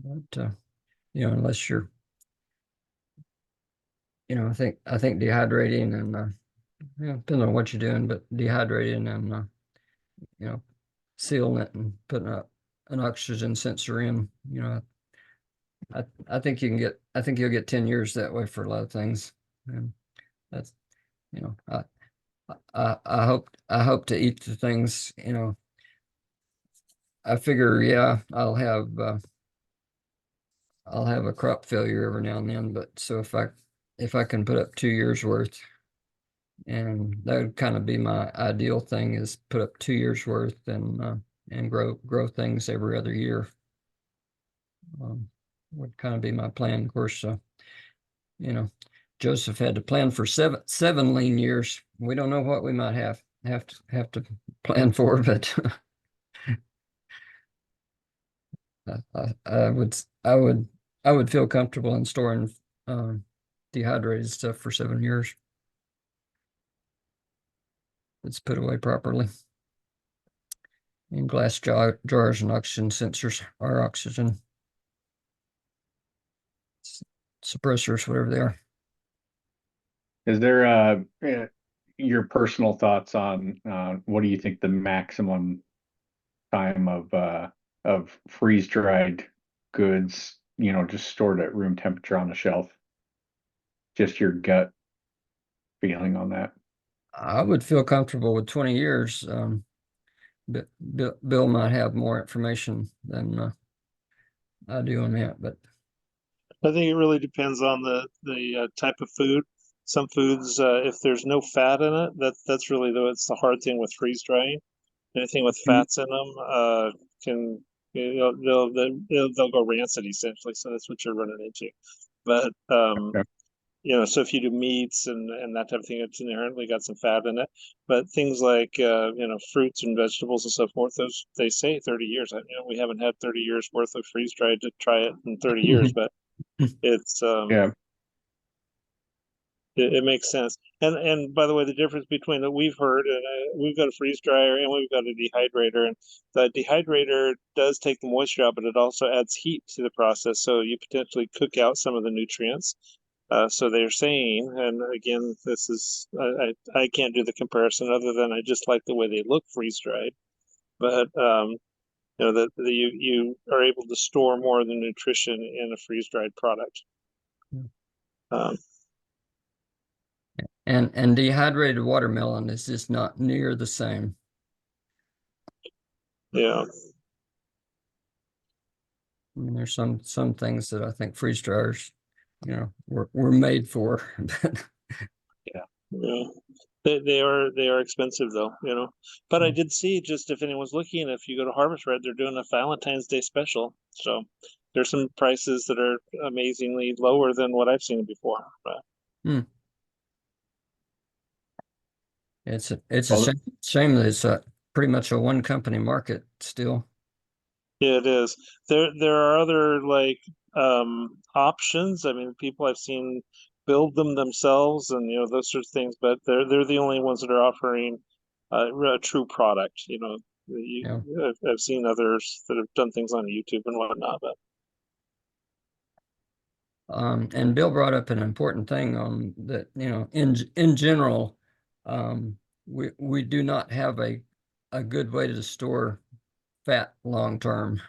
But unless you're, I think dehydrating and depending on what you're doing, but dehydrating and sealing it and putting an oxygen sensor in, I think you'll get 10 years that way for a lot of things. And that's, I hope to eat the things, I figure, yeah, I'll have a crop failure every now and then, but so if I can put up 2 years worth, and that would kind of be my ideal thing, is put up 2 years worth, and and grow things every other year. Would kind of be my plan. Of course, you know, Joseph had to plan for seven lean years. We don't know what we might have to plan for, but I would feel comfortable in storing dehydrated stuff for 7 years. It's put away properly in glass jars and oxygen sensors, or oxygen suppressors, whatever they are. Is there your personal thoughts on what do you think the maximum time of freeze-dried goods, just stored at room temperature on the shelf? Just your gut feeling on that. I would feel comfortable with 20 years. But Bill might have more information than I do on that, but I think it really depends on the type of food. Some foods, if there's no fat in it, that's really it's the hard thing with freeze drying. Anything with fats in them can they'll go rancid essentially. So that's what you're running into. But Okay. so if you do meats and that type of thing, it's inherently got some fat in it. But things like fruits and vegetables and so forth, those they say 30 years. We haven't had 30 years worth of freeze dried to try it in 30 years, but it's Yeah. it makes sense. And by the way, the difference between that we've heard, and we've got a freeze dryer and we've got a dehydrator, and the dehydrator does take the moisture out, but it also adds heat to the process, so you potentially cook out some of the nutrients. So they're saying, and again, this is I can't do the comparison other than I just like the way they look freeze dried, but that you are able to store more of the nutrition in a freeze dried product. And dehydrated watermelon is just not near the same. Yeah. I mean, there's some things that I think freeze dryers, were made for. Yeah. They are expensive though, But I did see, just if anyone's looking, if you go to Harvest Red, they're doing a Valentine's Day special. So there's some prices that are amazingly lower than what I've seen before. But It's a shame that it's pretty much a one company market still. yeah, it is. There are other options. I mean, people I've seen build them themselves and those sorts of things, but they're the only ones that are offering a true product. I've seen others that have done things on YouTube and whatnot, but and Bill brought up an important thing on that, in general, we do not have a good way to store fat long term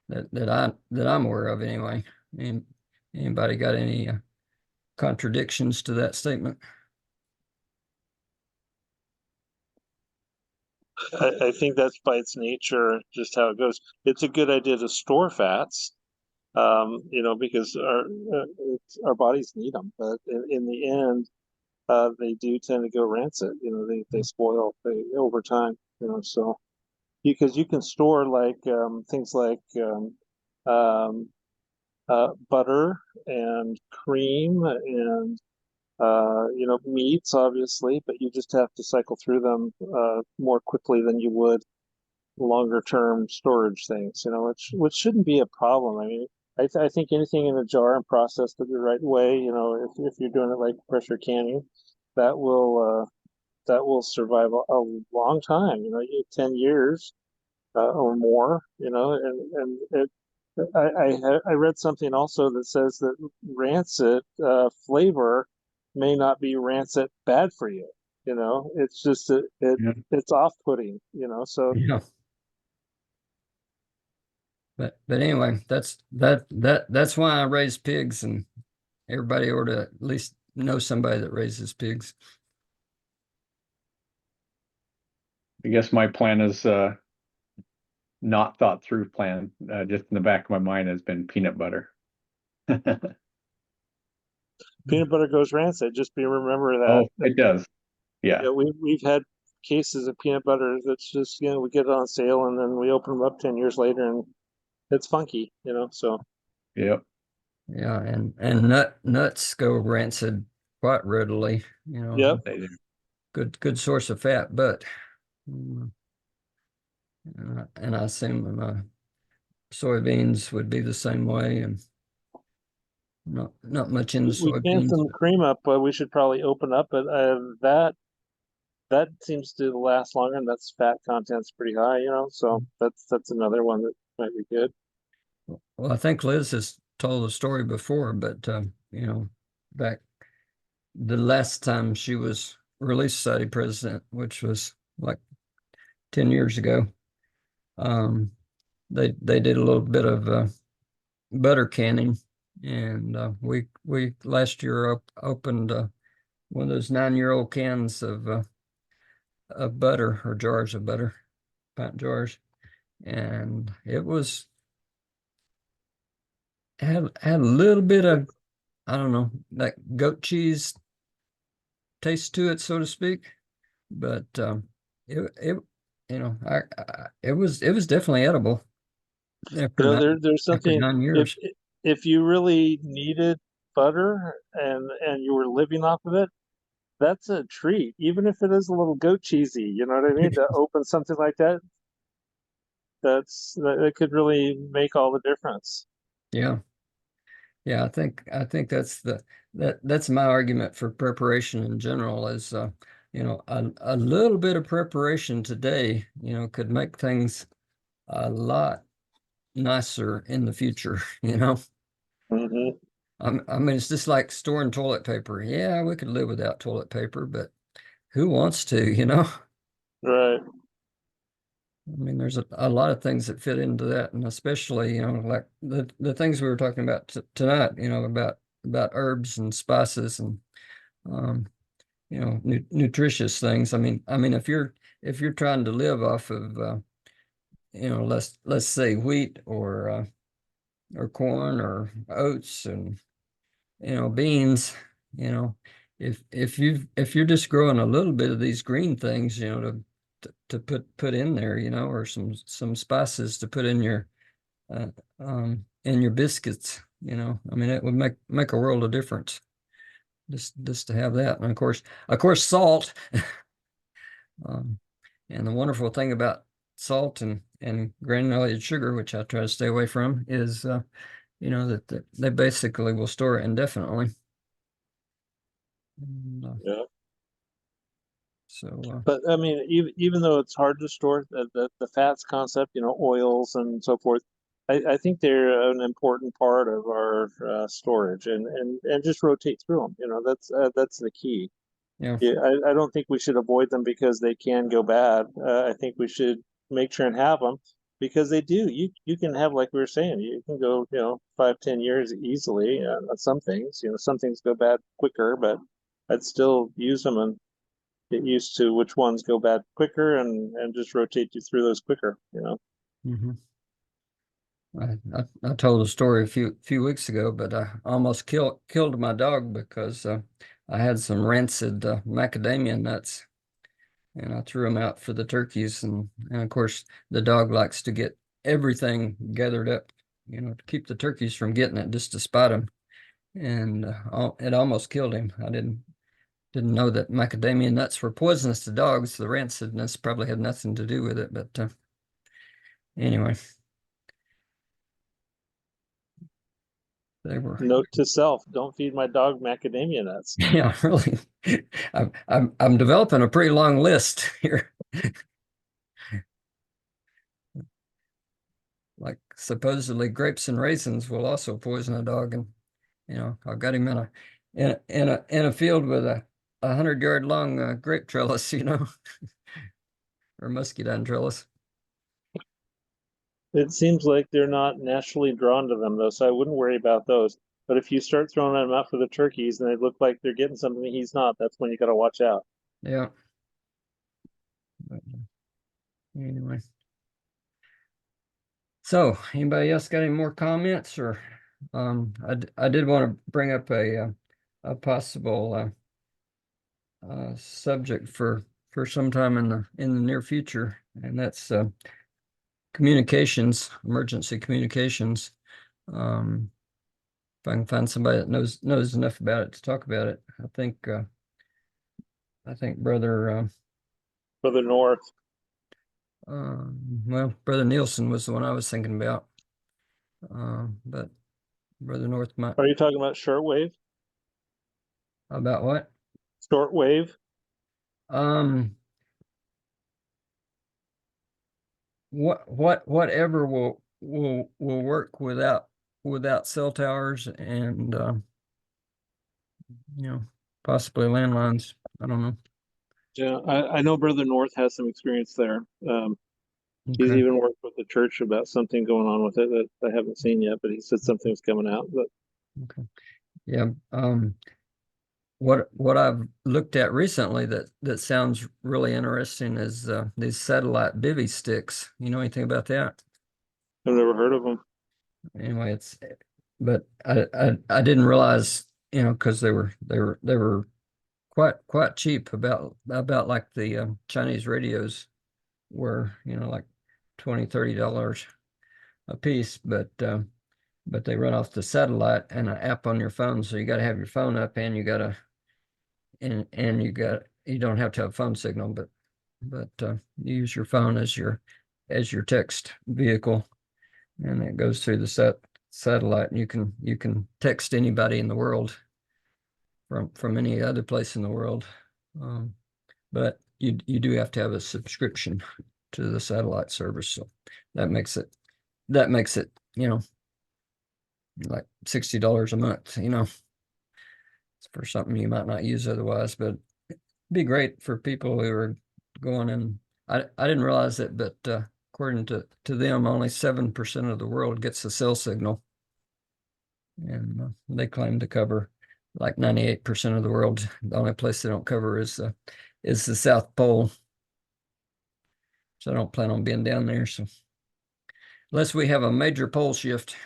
that I'm aware of anyway. Anybody got any contradictions to that statement? I think that's by its nature just how it goes. It's a good idea to store fats, because our bodies need them, but in the end, they do tend to go rancid. They spoil over time. So because you can store things like butter and cream and meats, obviously, but you just have to cycle through them more quickly than you would longer term storage things, which shouldn't be a problem. I mean, I think anything in a jar and processed the right way, if you're doing it like pressure canning, that will survive a long time, 10 years or more, and I read something also that says that rancid flavor may not be rancid bad for you. It's just it's off-putting. So yeah. But anyway, that's why I raise pigs, and everybody ought to at least know somebody that raises pigs. I guess my plan is not thought through plan. Just in the back of my mind has been peanut butter. peanut butter goes rancid. Just remember that. Oh, it does. Yeah. We've had cases of peanut butter that's just, we get it on sale and then we open them up 10 years later and it's funky, so. Yep. Yeah, and nuts go rancid quite readily, Yep. good source of fat, but and I assume soybeans would be the same way, and not much in the We can soybeans. some cream up, but we should probably open up, but that seems to last longer and that's fat content's pretty high, so that's another one that might be good. Well, I think Liz has told the story before, but back the last time she was Relief Society president, which was like 10 years ago, they did a little bit of butter canning, and we last year opened one of those 9-year-old cans of butter, or jars of butter, pint jars, and it had a little bit of, I don't know, like goat cheese taste to it, so to speak, but it it was definitely edible after There's something, 9 if years. if you really needed butter and you were living off of it, that's a treat, even if it is a little goat cheesy, you know what I mean? To open something like that, that could really make all the difference. Yeah. Yeah, I think that's my argument for preparation in general is a little bit of preparation today, could make things a lot nicer in the future, Hmm. I mean, it's just like storing toilet paper. Yeah, we could live without toilet paper, but who wants to? Right. I mean, there's a lot of things that fit into that, and especially, like the things we were talking about tonight, about herbs and spices and nutritious things. I mean, if you're trying to live off of let's say wheat or corn or oats and beans, you know, if you're just growing a little bit of these green things, to put in there, or some spices to put uh, in your biscuits, I mean, it would make a world of difference just to have that. And of course, salt. um, and the wonderful thing about salt and granulated sugar, which I try to stay away from, is that they basically will store it indefinitely. And, Yeah. so But I mean, even though it's hard to store the fats concept, oils and so forth, I think they're an important part of our storage and just rotate through them. That's the key. yeah. Yeah, I don't think we should avoid them because they can go bad. I think we should make sure and have them because they do. You can have, like we were saying, you can go 5-10 years easily on some things. Some things go bad quicker, but I'd still use them and get used to which ones go bad quicker and just rotate you through those quicker. Mm-hmm. I told a story a few weeks ago, but I almost killed my dog because I had some rancid macadamia nuts, and I threw them out for the turkeys, and of course the dog likes to get everything gathered up, to keep the turkeys from getting it, just to spite them, and it almost killed him. I didn't know that macadamia nuts were poisonous to dogs. The rancidness probably had nothing to do with it, but anyway. They were. Note to self: don't feed my dog macadamia nuts. Yeah, really. I'm developing a pretty long list here. Like supposedly grapes and raisins will also poison a dog, and I've got him in a field with a 100-yard long grape trellis, or muscadine trellis. It seems like they're not naturally drawn to them though, so I wouldn't worry about those. But if you start throwing them out for the turkeys and they look like they're getting something he's not, that's when you got to watch out. Yeah. But, anyway. So, anybody else got any more comments, or I did want to bring up a possible subject for for some time in the near future, and that's communications, emergency communications. If I can find somebody that knows enough about it to talk about it, I think Brother North. well, Brother Nielsen was the one I was thinking about, but Brother North might. Are you talking about shortwave? About what? Shortwave? Whatever will work without cell towers and possibly landlines. I don't know. Yeah, I know Brother North has some experience there. He's Okay. even worked with the church about something going on with it that I haven't seen yet, but he said something's coming out. But Okay. Yeah. What I've looked at recently that sounds really interesting is these satellite bivy sticks. You know anything about that? I've never heard of them. Anyway, but I didn't realize, because they were quite cheap, about like the Chinese radios were, like $20-$30 a piece, but they run off the satellite and an app on your phone, so you got to have your phone up, and you don't have to have phone signal, but you use your phone as your text vehicle, and it goes through the satellite, and you can text anybody in the world from any other place in the world, but you do have to have a subscription to the satellite service, so that makes it like $60 a month, for something you might not use otherwise, but it'd be great for people who are going in. I didn't realize it, but according to them, only 7% of the world gets a cell signal, and they claim to cover like 98% of the world. The only place they don't cover is the South Pole. So I don't plan on being down there. So unless we have a major pole shift.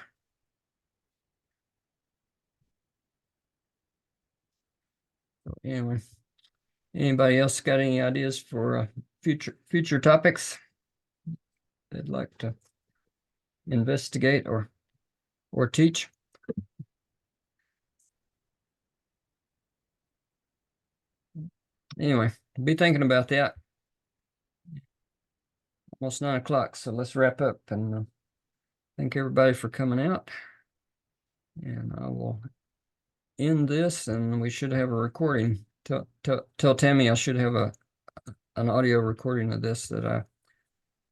So anyway, anybody else got any ideas for future topics they'd like to investigate or teach? Anyway, be thinking about that. Almost 9 o'clock, so let's wrap up, and thank everybody for coming out. And I will end this, and we should have a recording. Tell Tammy I should have an audio recording of this that I'm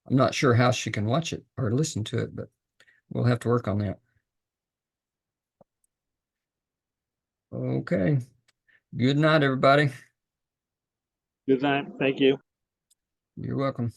not sure how she can watch it or listen to it, but we'll have to work on that. Okay. Good night, everybody. Good night. Thank you. You're welcome.